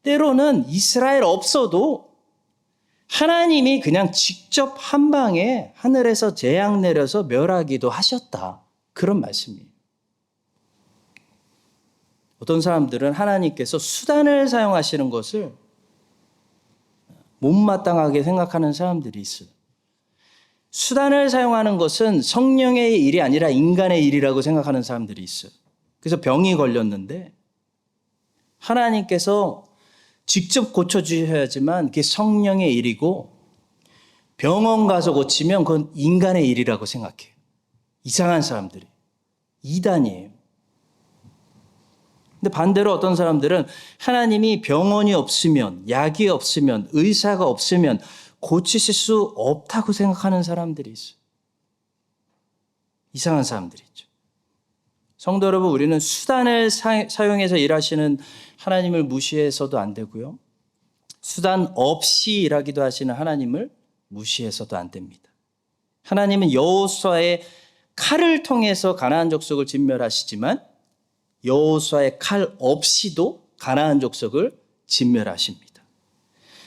때로는 이스라엘 없어도 하나님이 그냥 직접 한 방에 하늘에서 재앙 내려서 멸하기도 하셨다. 그런 말씀이에요. 어떤 사람들은 하나님께서 수단을 사용하시는 것을 못마땅하게 생각하는 사람들이 있어요. 수단을 사용하는 것은 성령의 일이 아니라 인간의 일이라고 생각하는 사람들이 있어요. 그래서 병이 걸렸는데 하나님께서 직접 고쳐주셔야지만 그게 성령의 일이고 병원 가서 고치면 그건 인간의 일이라고 생각해요. 이상한 사람들이. 이단이에요. 근데 반대로 어떤 사람들은 하나님이 병원이 없으면, 약이 없으면, 의사가 없으면 고치실 수 없다고 생각하는 사람들이 있어요. 이상한 사람들이 있죠. 성도 여러분, 우리는 수단을 사용해서 일하시는 하나님을 무시해서도 안 되고요. 수단 없이 일하기도 하시는 하나님을 무시해서도 안 됩니다. 하나님은 여호수아의 칼을 통해서 가나안 족속을 진멸하시지만 여호수아의 칼 없이도 가나안 족속을 진멸하십니다.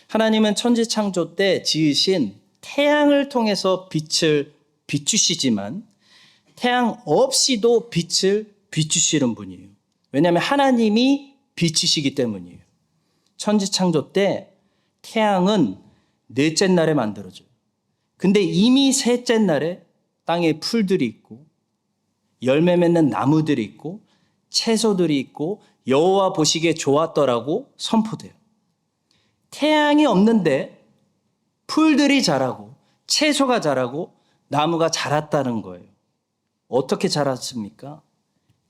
하나님은 천지 창조 때 지으신 태양을 통해서 빛을 비추시지만 태양 없이도 빛을 비추시는 분이에요. 왜냐하면 하나님이 빛이시기 때문이에요. 천지 창조 때 태양은 넷째 날에 만들어져요. 근데 이미 셋째 날에 땅에 풀들이 있고 열매 맺는 나무들이 있고 채소들이 있고 여호와 보시기에 좋았더라고 선포돼요. 태양이 없는데 풀들이 자라고 채소가 자라고 나무가 자랐다는 거예요. 어떻게 자랐습니까?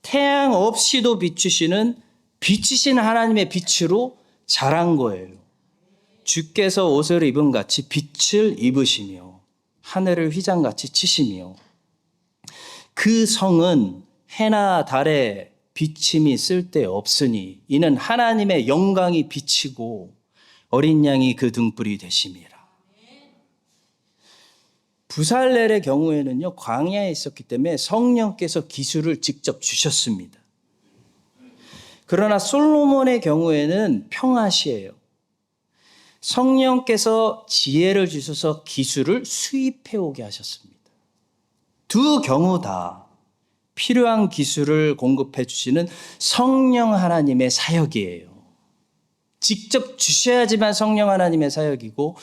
태양 없이도 비추시는 빛이신 하나님의 빛으로 자란 거예요. 주께서 옷을 입은 같이 빛을 입으시며 하늘을 휘장같이 치시며 그 성은 해나 달에 비침이 쓸데없으니 이는 하나님의 영광이 비치고 어린 양이 그 등불이 되심이라. 부살렐의 경우에는요, 광야에 있었기 때문에 성령께서 기술을 직접 주셨습니다. 그러나 솔로몬의 경우에는 평화시예요. 성령께서 지혜를 주셔서 기술을 수입해 오게 하셨습니다. 두 경우 다 필요한 기술을 공급해 주시는 성령 하나님의 사역이에요. 직접 주셔야지만 성령 하나님의 사역이고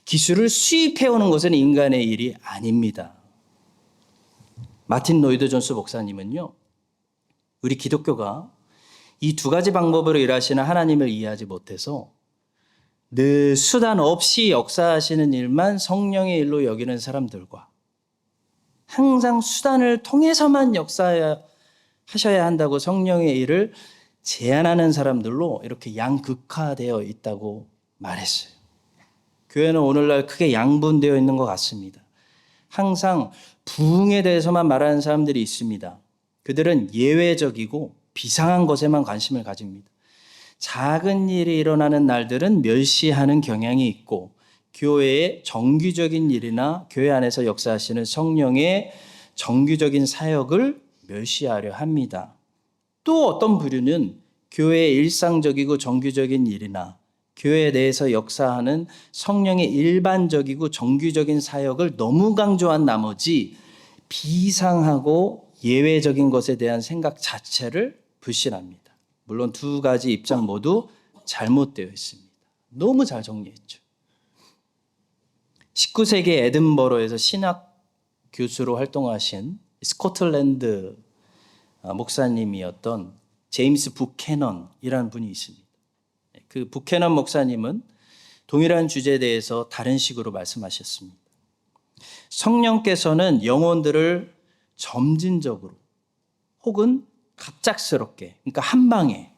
기술을 수입해 오는 것은 인간의 일이 아닙니다. 마틴 로이드 존스 목사님은요, 우리 기독교가 이 두 가지 방법으로 일하시는 하나님을 이해하지 못해서 늘 수단 없이 역사하시는 일만 성령의 일로 여기는 사람들과 항상 수단을 통해서만 역사하셔야 한다고 성령의 일을 제안하는 사람들로 이렇게 양극화되어 있다고 말했어요. 교회는 오늘날 크게 양분되어 있는 것 같습니다. 항상 부흥에 대해서만 말하는 사람들이 있습니다. 그들은 예외적이고 비상한 것에만 관심을 가집니다. 작은 일이 일어나는 날들은 멸시하는 경향이 있고 교회의 정규적인 일이나 교회 안에서 역사하시는 성령의 정규적인 사역을 멸시하려 합니다. 또 어떤 부류는 교회의 일상적이고 정규적인 일이나 교회 내에서 역사하는 성령의 일반적이고 정규적인 사역을 너무 강조한 나머지 비상하고 예외적인 것에 대한 생각 자체를 불신합니다. 물론 두 가지 입장 모두 잘못되어 있습니다. 너무 잘 정리했죠. 19세기 에든버러에서 신학 교수로 활동하신 스코틀랜드 목사님이었던 제임스 부캐넌이라는 분이 있습니다. 그 부캐넌 목사님은 동일한 주제에 대해서 다른 식으로 말씀하셨습니다. 성령께서는 영혼들을 점진적으로 혹은 갑작스럽게, 그러니까 한 방에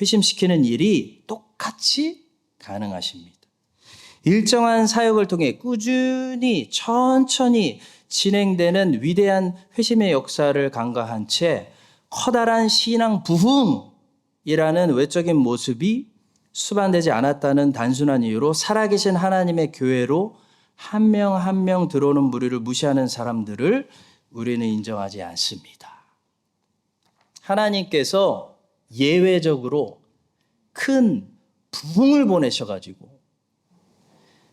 회심시키는 일이 똑같이 가능하십니다. 일정한 사역을 통해 꾸준히 천천히 진행되는 위대한 회심의 역사를 간과한 채 커다란 신앙 부흥이라는 외적인 모습이 수반되지 않았다는 단순한 이유로 살아계신 하나님의 교회로 한 명 한 명 들어오는 무리를 무시하는 사람들을 우리는 인정하지 않습니다. 하나님께서 예외적으로 큰 부흥을 보내셔가지고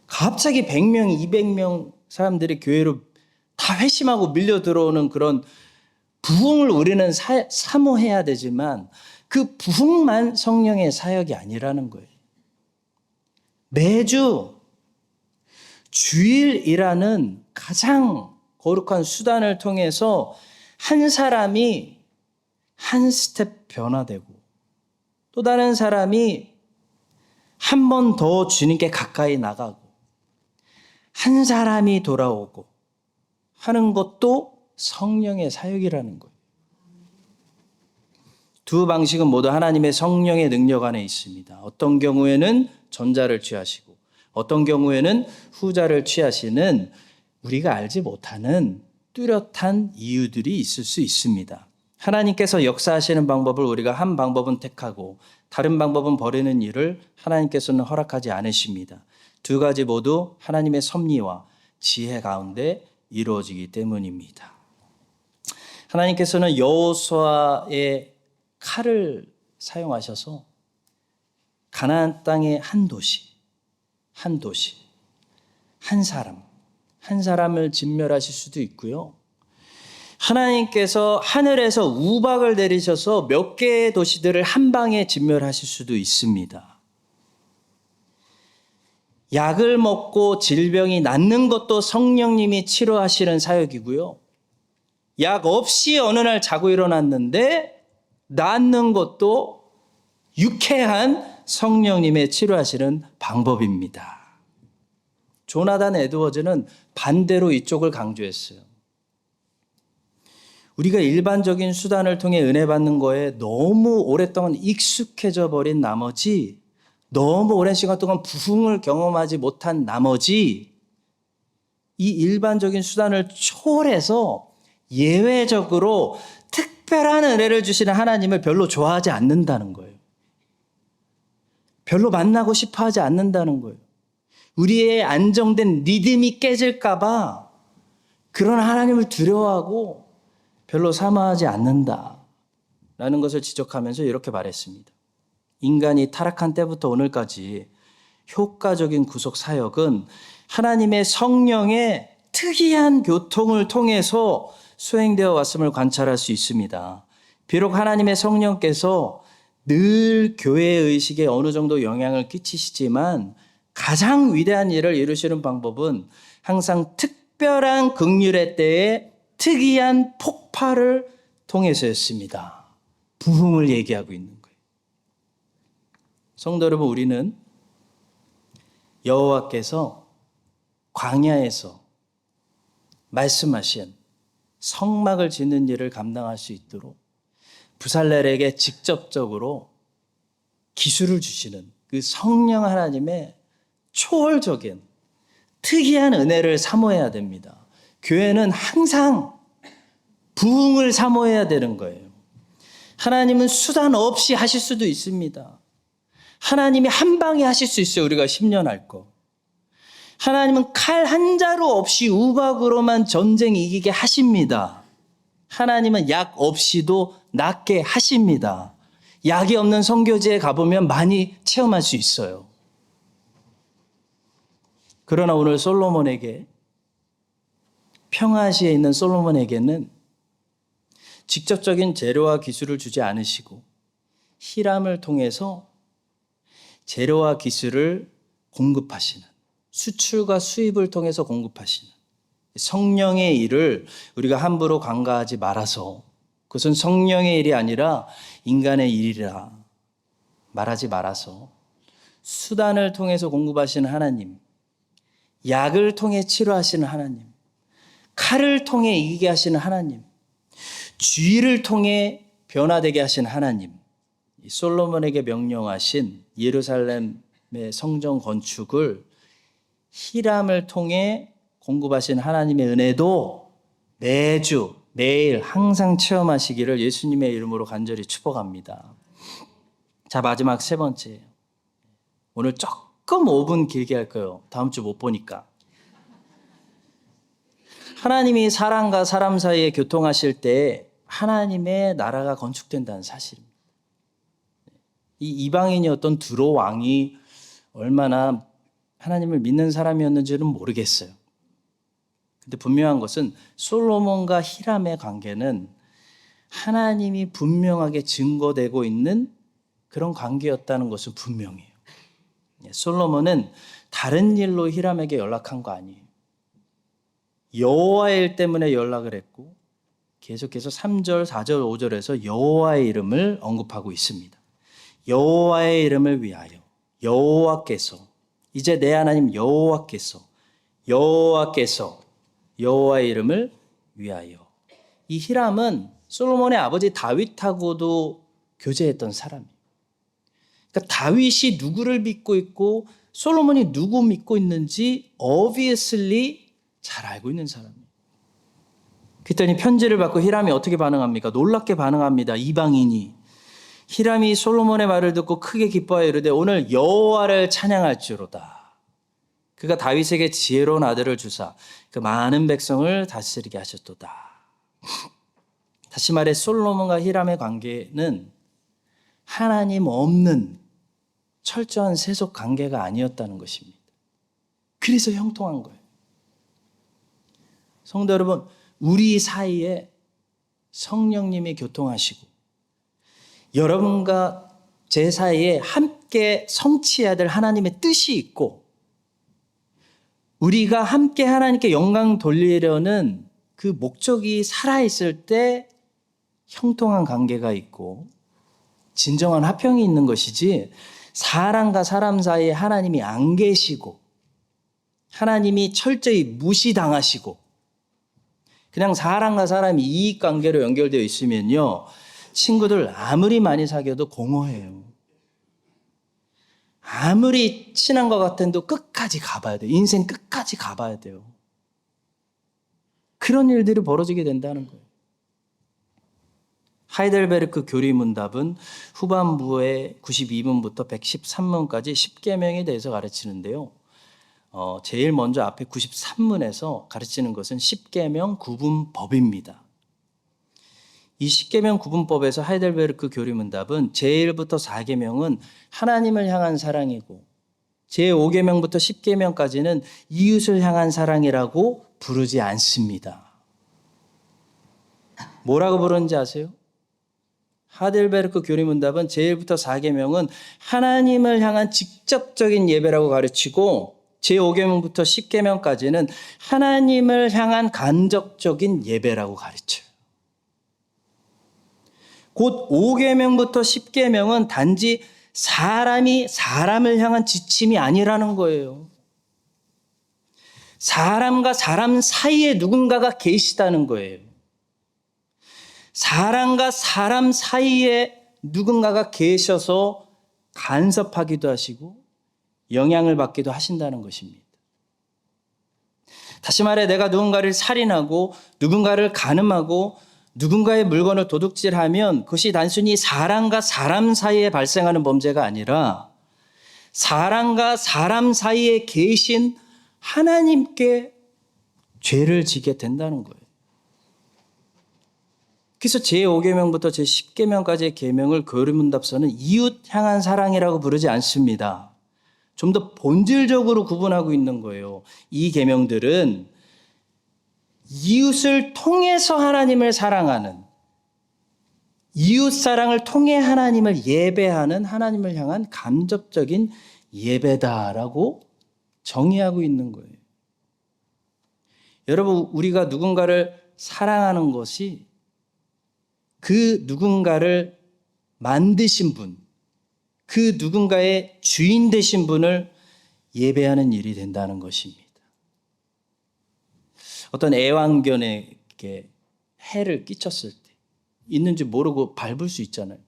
갑자기 100명, 200명 사람들이 교회로 다 회심하고 밀려 들어오는 그런 부흥을 우리는 사모해야 되지만 그 부흥만 성령의 사역이 아니라는 거예요. 매주 주일이라는 가장 거룩한 수단을 통해서 한 사람이 한 스텝 변화되고 또 다른 사람이 한 번 더 주님께 가까이 나가고 한 사람이 돌아오고 하는 것도 성령의 사역이라는 거예요. 두 방식은 모두 하나님의 성령의 능력 안에 있습니다. 어떤 경우에는 전자를 취하시고 어떤 경우에는 후자를 취하시는 우리가 알지 못하는 뚜렷한 이유들이 있을 수 있습니다. 하나님께서 역사하시는 방법을 우리가 한 방법은 택하고 다른 방법은 버리는 일을 하나님께서는 허락하지 않으십니다. 두 가지 모두 하나님의 섭리와 지혜 가운데 이루어지기 때문입니다. 하나님께서는 여호수아의 칼을 사용하셔서 가나안 땅의 한 도시, 한 사람을 진멸하실 수도 있고요. 하나님께서 하늘에서 우박을 내리셔서 몇 개의 도시들을 한 방에 진멸하실 수도 있습니다. 약을 먹고 질병이 낫는 것도 성령님이 치료하시는 사역이고요. 약 없이 어느 날 자고 일어났는데 낫는 것도 유쾌한 성령님의 치료하시는 방법입니다. 조나단 에드워즈는 반대로 이쪽을 강조했어요. 우리가 일반적인 수단을 통해 은혜 받는 거에 너무 오랫동안 익숙해져 버린 나머지 너무 오랜 시간 동안 부흥을 경험하지 못한 나머지 이 일반적인 수단을 초월해서 예외적으로 특별한 은혜를 주시는 하나님을 별로 좋아하지 않는다는 거예요. 별로 만나고 싶어 하지 않는다는 거예요. 우리의 안정된 리듬이 깨질까 봐 그런 하나님을 두려워하고 별로 사모하지 않는다라는 것을 지적하면서 이렇게 말했습니다. 인간이 타락한 때부터 오늘까지 효과적인 구속 사역은 하나님의 성령의 특이한 교통을 통해서 수행되어 왔음을 관찰할 수 있습니다. 비록 하나님의 성령께서 늘 교회의 의식에 어느 정도 영향을 끼치시지만 가장 위대한 일을 이루시는 방법은 항상 특별한 긍휼의 때에 특이한 폭발을 통해서였습니다. 부흥을 얘기하고 있는 거예요. 성도 여러분, 우리는 여호와께서 광야에서 말씀하신 성막을 짓는 일을 감당할 수 있도록 부살렐에게 직접적으로 기술을 주시는 그 성령 하나님의 초월적인 특이한 은혜를 사모해야 됩니다. 교회는 항상 부흥을 사모해야 되는 거예요. 하나님은 수단 없이 하실 수도 있습니다. 하나님이 한 방에 하실 수 있어요. 우리가 10년 할 거. 하나님은 칼 한 자루 없이 우박으로만 전쟁 이기게 하십니다. 하나님은 약 없이도 낫게 하십니다. 약이 없는 선교지에 가보면 많이 체험할 수 있어요. 그러나 오늘 솔로몬에게, 평화시에 있는 솔로몬에게는 직접적인 재료와 기술을 주지 않으시고 히람을 통해서 재료와 기술을 공급하시는, 수출과 수입을 통해서 공급하시는 성령의 일을 우리가 함부로 간과하지 말아서, 그것은 성령의 일이 아니라 인간의 일이라 말하지 말아서 수단을 통해서 공급하시는 하나님, 약을 통해 치료하시는 하나님, 칼을 통해 이기게 하시는 하나님, 쥐를 통해 변화되게 하신 하나님, 솔로몬에게 명령하신 예루살렘의 성전 건축을 히람을 통해 공급하신 하나님의 은혜도 매주 매일 항상 체험하시기를 예수님의 이름으로 간절히 축복합니다. 자, 마지막 세 번째. 오늘 조금 5분 길게 할 거예요. 다음 주 못 보니까. 하나님이 사람과 사람 사이에 교통하실 때 하나님의 나라가 건축된다는 사실입니다. 이 이방인이었던 두로 왕이 얼마나 하나님을 믿는 사람이었는지는 모르겠어요. 근데 분명한 것은 솔로몬과 히람의 관계는 하나님이 분명하게 증거되고 있는 그런 관계였다는 것은 분명해요. 솔로몬은 다른 일로 히람에게 연락한 거 아니에요. 여호와의 일 때문에 연락을 했고 계속해서 3절, 4절, 5절에서 여호와의 이름을 언급하고 있습니다. 여호와의 이름을 위하여, 여호와께서, 이제 내 하나님 여호와께서 여호와의 이름을 위하여. 이 히람은 솔로몬의 아버지 다윗하고도 교제했던 사람이에요. 그러니까 다윗이 누구를 믿고 있고 솔로몬이 누구 믿고 있는지 obviously 잘 알고 있는 사람이에요. 그랬더니 편지를 받고 히람이 어떻게 반응합니까? 놀랍게 반응합니다. 이방인이. 히람이 솔로몬의 말을 듣고 크게 기뻐하여 이르되 오늘 여호와를 찬양할지로다. 그가 다윗에게 지혜로운 아들을 주사 그 많은 백성을 다스리게 하셨도다. 다시 말해 솔로몬과 히람의 관계는 하나님 없는 철저한 세속 관계가 아니었다는 것입니다. 그래서 형통한 거예요. 성도 여러분, 우리 사이에 성령님이 교통하시고 여러분과 제 사이에 함께 성취해야 될 하나님의 뜻이 있고 우리가 함께 하나님께 영광 돌리려는 그 목적이 살아있을 때 형통한 관계가 있고 진정한 화평이 있는 것이지, 사람과 사람 사이에 하나님이 안 계시고 하나님이 철저히 무시당하시고 그냥 사람과 사람이 이익관계로 연결되어 있으면요, 친구들 아무리 많이 사귀어도 공허해요. 아무리 친한 것 같아도 끝까지 가봐야 돼요. 인생 끝까지 가봐야 돼요. 그런 일들이 벌어지게 된다는 거예요. 하이델베르크 교리문답은 후반부에 92문부터 113문까지 10계명에 대해서 가르치는데요. 제일 먼저 앞에 93문에서 가르치는 것은 10계명 구분법입니다. 이 10계명 구분법에서 하이델베르크 교리문답은 제1부터 4계명은 하나님을 향한 사랑이고 제5계명부터 10계명까지는 이웃을 향한 사랑이라고 부르지 않습니다. 뭐라고 부르는지 아세요? 하이델베르크 교리문답은 제1부터 4계명은 하나님을 향한 직접적인 예배라고 가르치고 제5계명부터 10계명까지는 하나님을 향한 간접적인 예배라고 가르쳐요. 곧 5계명부터 10계명은 단지 사람이 사람을 향한 지침이 아니라는 거예요. 사람과 사람 사이에 누군가가 계시다는 거예요. 사람과 사람 사이에 누군가가 계셔서 간섭하기도 하시고 영향을 받기도 하신다는 것입니다. 다시 말해 내가 누군가를 살인하고 누군가를 간음하고 누군가의 물건을 도둑질하면 그것이 단순히 사람과 사람 사이에 발생하는 범죄가 아니라 사람과 사람 사이에 계신 하나님께 죄를 지게 된다는 거예요. 그래서 제5계명부터 제10계명까지의 계명을 교리문답서는 이웃 향한 사랑이라고 부르지 않습니다. 좀 더 본질적으로 구분하고 있는 거예요. 이 계명들은 이웃을 통해서 하나님을 사랑하는, 이웃 사랑을 통해 하나님을 예배하는, 하나님을 향한 간접적인 예배다라고 정의하고 있는 거예요. 여러분, 우리가 누군가를 사랑하는 것이 그 누군가를 만드신 분, 그 누군가의 주인 되신 분을 예배하는 일이 된다는 것입니다. 어떤 애완견에게 해를 끼쳤을 때 있는지 모르고 밟을 수 있잖아요.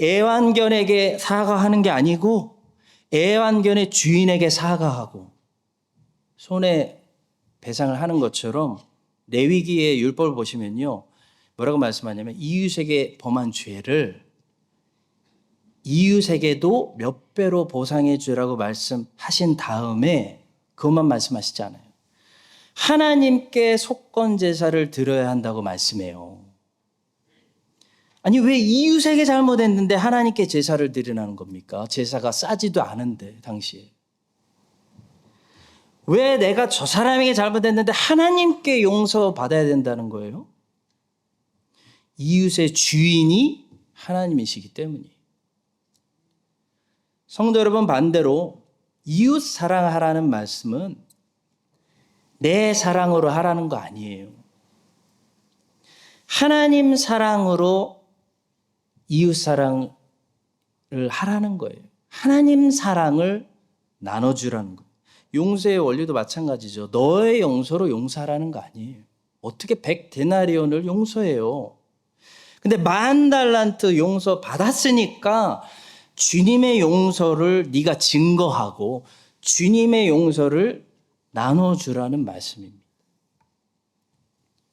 애완견에게 사과하는 게 아니고 애완견의 주인에게 사과하고 손해배상을 하는 것처럼 레위기의 율법을 보시면요. 뭐라고 말씀하냐면 이웃에게 범한 죄를 이웃에게도 몇 배로 보상해 주라고 말씀하신 다음에 그것만 말씀하시지 않아요. 하나님께 속건 제사를 드려야 한다고 말씀해요. 아니 왜 이웃에게 잘못했는데 하나님께 제사를 드리라는 겁니까? 제사가 싸지도 않은데 당시에. 왜 내가 저 사람에게 잘못했는데 하나님께 용서받아야 된다는 거예요? 이웃의 주인이 하나님이시기 때문이에요. 성도 여러분, 반대로 이웃 사랑하라는 말씀은 내 사랑으로 하라는 거 아니에요. 하나님 사랑으로 이웃 사랑을 하라는 거예요. 하나님 사랑을 나눠주라는 거예요. 용서의 원리도 마찬가지죠. 너의 용서로 용서하라는 거 아니에요. 어떻게 100데나리온을 용서해요? 근데 10,000달란트 용서 받았으니까 주님의 용서를 네가 증거하고 주님의 용서를 나눠주라는 말씀입니다.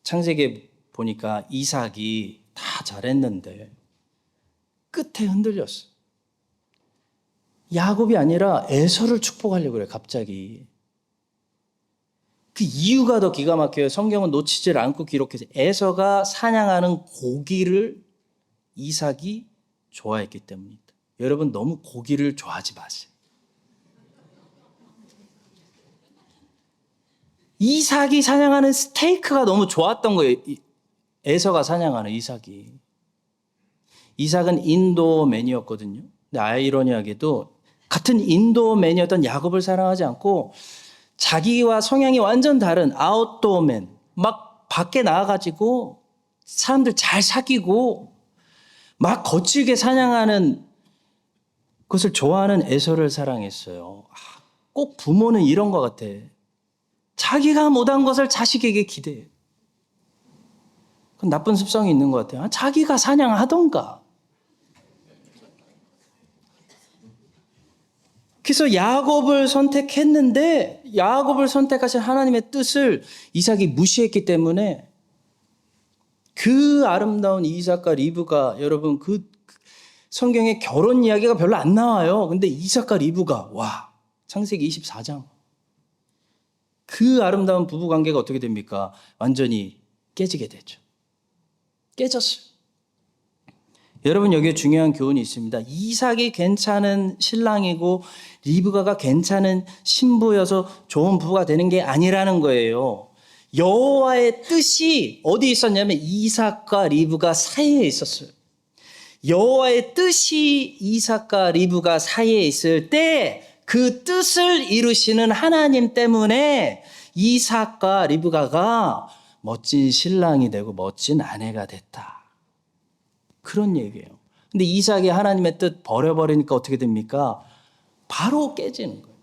창세기에 보니까 이삭이 다 잘했는데 끝에 흔들렸어. 야곱이 아니라 에서를 축복하려고 그래 갑자기. 그 이유가 더 기가 막혀요. 성경은 놓치질 않고 기록해서 에서가 사냥하는 고기를 이삭이 좋아했기 때문입니다. 여러분 너무 고기를 좋아하지 마세요. 이삭이 사냥하는 스테이크가 너무 좋았던 거예요. 에서가 사냥하는 이삭이. 이삭은 인도맨이었거든요. 근데 아이러니하게도 같은 인도맨이었던 야곱을 사랑하지 않고 자기와 성향이 완전 다른 아웃도어맨, 막 밖에 나가가지고 사람들 잘 사귀고 막 거칠게 사냥하는 그것을 좋아하는 에서를 사랑했어요. 꼭 부모는 이런 것 같아. 자기가 못한 것을 자식에게 기대해. 그건 나쁜 습성이 있는 것 같아요. 자기가 사냥하던가. 그래서 야곱을 선택했는데 야곱을 선택하신 하나님의 뜻을 이삭이 무시했기 때문에 그 아름다운 이삭과 리브가 여러분 그 성경에 결혼 이야기가 별로 안 나와요. 근데 이삭과 리브가 와 창세기 24장 그 아름다운 부부 관계가 어떻게 됩니까? 완전히 깨지게 되죠. 깨졌어요. 여러분 여기에 중요한 교훈이 있습니다. 이삭이 괜찮은 신랑이고 리브가가 괜찮은 신부여서 좋은 부부가 되는 게 아니라는 거예요. 여호와의 뜻이 어디 있었냐면 이삭과 리브가 사이에 있었어요. 여호와의 뜻이 이삭과 리브가 사이에 있을 때 그 뜻을 이루시는 하나님 때문에 이삭과 리브가가 멋진 신랑이 되고 멋진 아내가 됐다. 그런 얘기예요. 근데 이삭이 하나님의 뜻 버려버리니까 어떻게 됩니까? 바로 깨지는 거예요.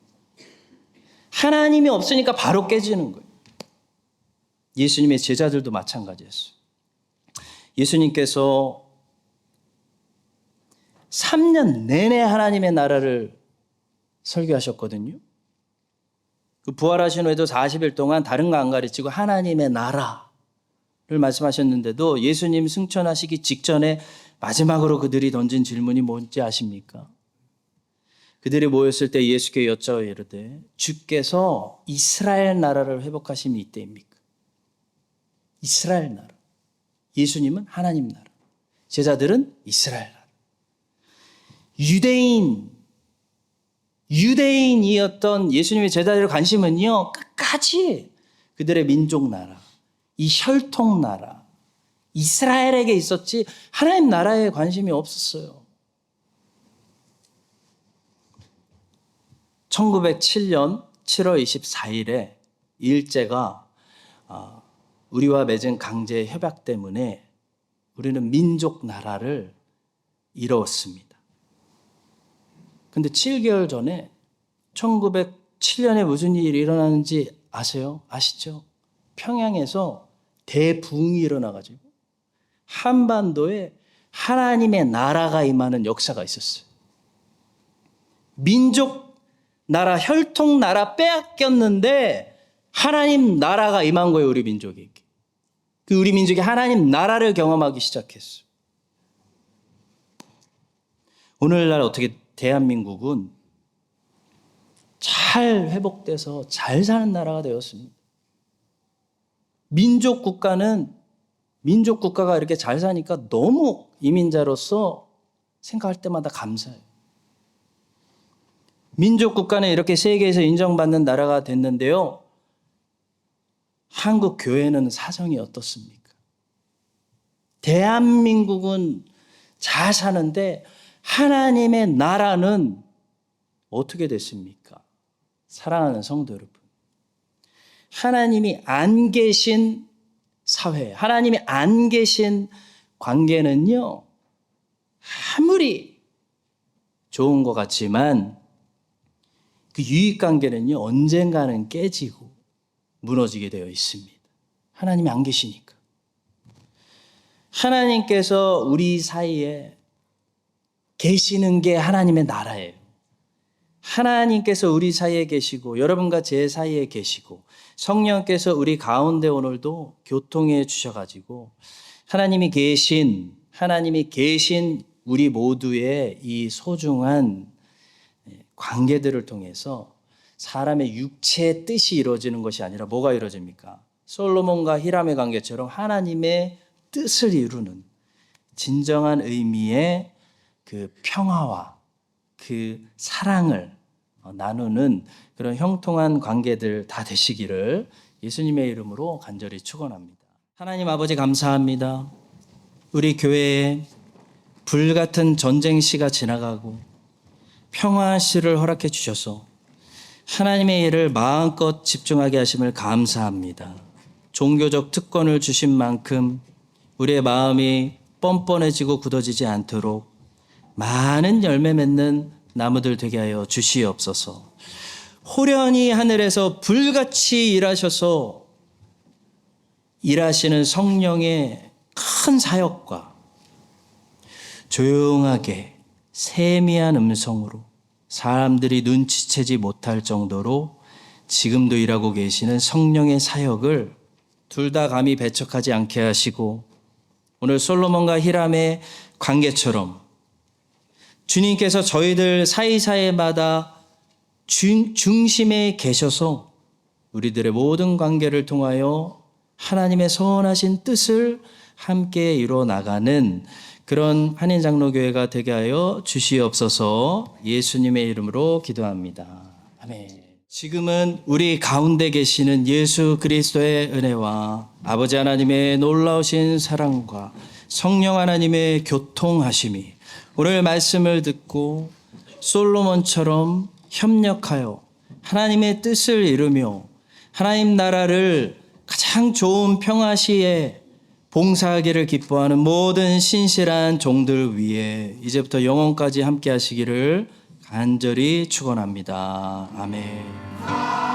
하나님이 없으니까 바로 깨지는 거예요. 예수님의 제자들도 마찬가지였어요. 예수님께서 3년 내내 하나님의 나라를 설교하셨거든요. 그 부활하신 후에도 40일 동안 다른 거 안 가르치고 하나님의 나라를 말씀하셨는데도 예수님 승천하시기 직전에 마지막으로 그들이 던진 질문이 뭔지 아십니까? 그들이 모였을 때 예수께 여쭤 이르되 주께서 이스라엘 나라를 회복하심이 이때입니까? 이스라엘 나라. 예수님은 하나님 나라. 제자들은 이스라엘 나라. 유대인이었던 예수님의 제자들의 관심은요, 끝까지 그들의 민족 나라, 이 혈통 나라, 이스라엘에게 있었지 하나님 나라에 관심이 없었어요. 1907년 7월 24일에 일제가 우리와 맺은 강제 협약 때문에 우리는 민족 나라를 이루었습니다. 근데 7개월 전에 1907년에 무슨 일이 일어나는지 아세요? 아시죠? 평양에서 대붕이 일어나가지고 한반도에 하나님의 나라가 임하는 역사가 있었어요. 민족 나라, 혈통 나라 빼앗겼는데 하나님 나라가 임한 거예요, 우리 민족에게. 우리 민족이 하나님 나라를 경험하기 시작했어요. 오늘날 어떻게 대한민국은 잘 회복돼서 잘 사는 나라가 되었습니다. 민족 국가가 이렇게 잘 사니까 너무 이민자로서 생각할 때마다 감사해요. 민족 국가는 이렇게 세계에서 인정받는 나라가 됐는데요. 한국 교회는 사정이 어떻습니까? 대한민국은 잘 사는데 하나님의 나라는 어떻게 됐습니까? 사랑하는 성도 여러분. 하나님이 안 계신 사회, 하나님이 안 계신 관계는요, 아무리 좋은 것 같지만 그 유익 관계는요, 언젠가는 깨지고 무너지게 되어 있습니다. 하나님이 안 계시니까. 하나님께서 우리 사이에 계시는 게 하나님의 나라예요. 하나님께서 우리 사이에 계시고 여러분과 제 사이에 계시고 성령께서 우리 가운데 오늘도 교통해 주셔가지고 하나님이 계신 우리 모두의 이 소중한 관계들을 통해서 사람의 육체의 뜻이 이루어지는 것이 아니라 뭐가 이루어집니까? 솔로몬과 히람의 관계처럼 하나님의 뜻을 이루는 진정한 의미의 그 평화와 그 사랑을 나누는 그런 형통한 관계들 다 되시기를 예수님의 이름으로 간절히 축원합니다. 하나님 아버지 감사합니다. 우리 교회에 불같은 전쟁 시가 지나가고 평화 시를 허락해 주셔서 하나님의 일을 마음껏 집중하게 하심을 감사합니다. 종교적 특권을 주신 만큼 우리의 마음이 뻔뻔해지고 굳어지지 않도록 많은 열매 맺는 나무들 되게 하여 주시옵소서. 호련히 하늘에서 불같이 일하셔서 일하시는 성령의 큰 사역과 조용하게 세미한 음성으로 사람들이 눈치채지 못할 정도로 지금도 일하고 계시는 성령의 사역을 둘 다 감히 배척하지 않게 하시고 오늘 솔로몬과 히람의 관계처럼 주님께서 저희들 사이사이마다 중심에 계셔서 우리들의 모든 관계를 통하여 하나님의 선하신 뜻을 함께 이루어 나가는 그런 한인장로교회가 되게 하여 주시옵소서. 예수님의 이름으로 기도합니다. 아멘. 지금은 우리 가운데 계시는 예수 그리스도의 은혜와 아버지 하나님의 놀라우신 사랑과 성령 하나님의 교통하심이 오늘 말씀을 듣고 솔로몬처럼 협력하여 하나님의 뜻을 이루며 하나님 나라를 가장 좋은 평화시에 봉사하기를 기뻐하는 모든 신실한 종들 위에 이제부터 영원까지 함께 하시기를 간절히 축원합니다. 아멘.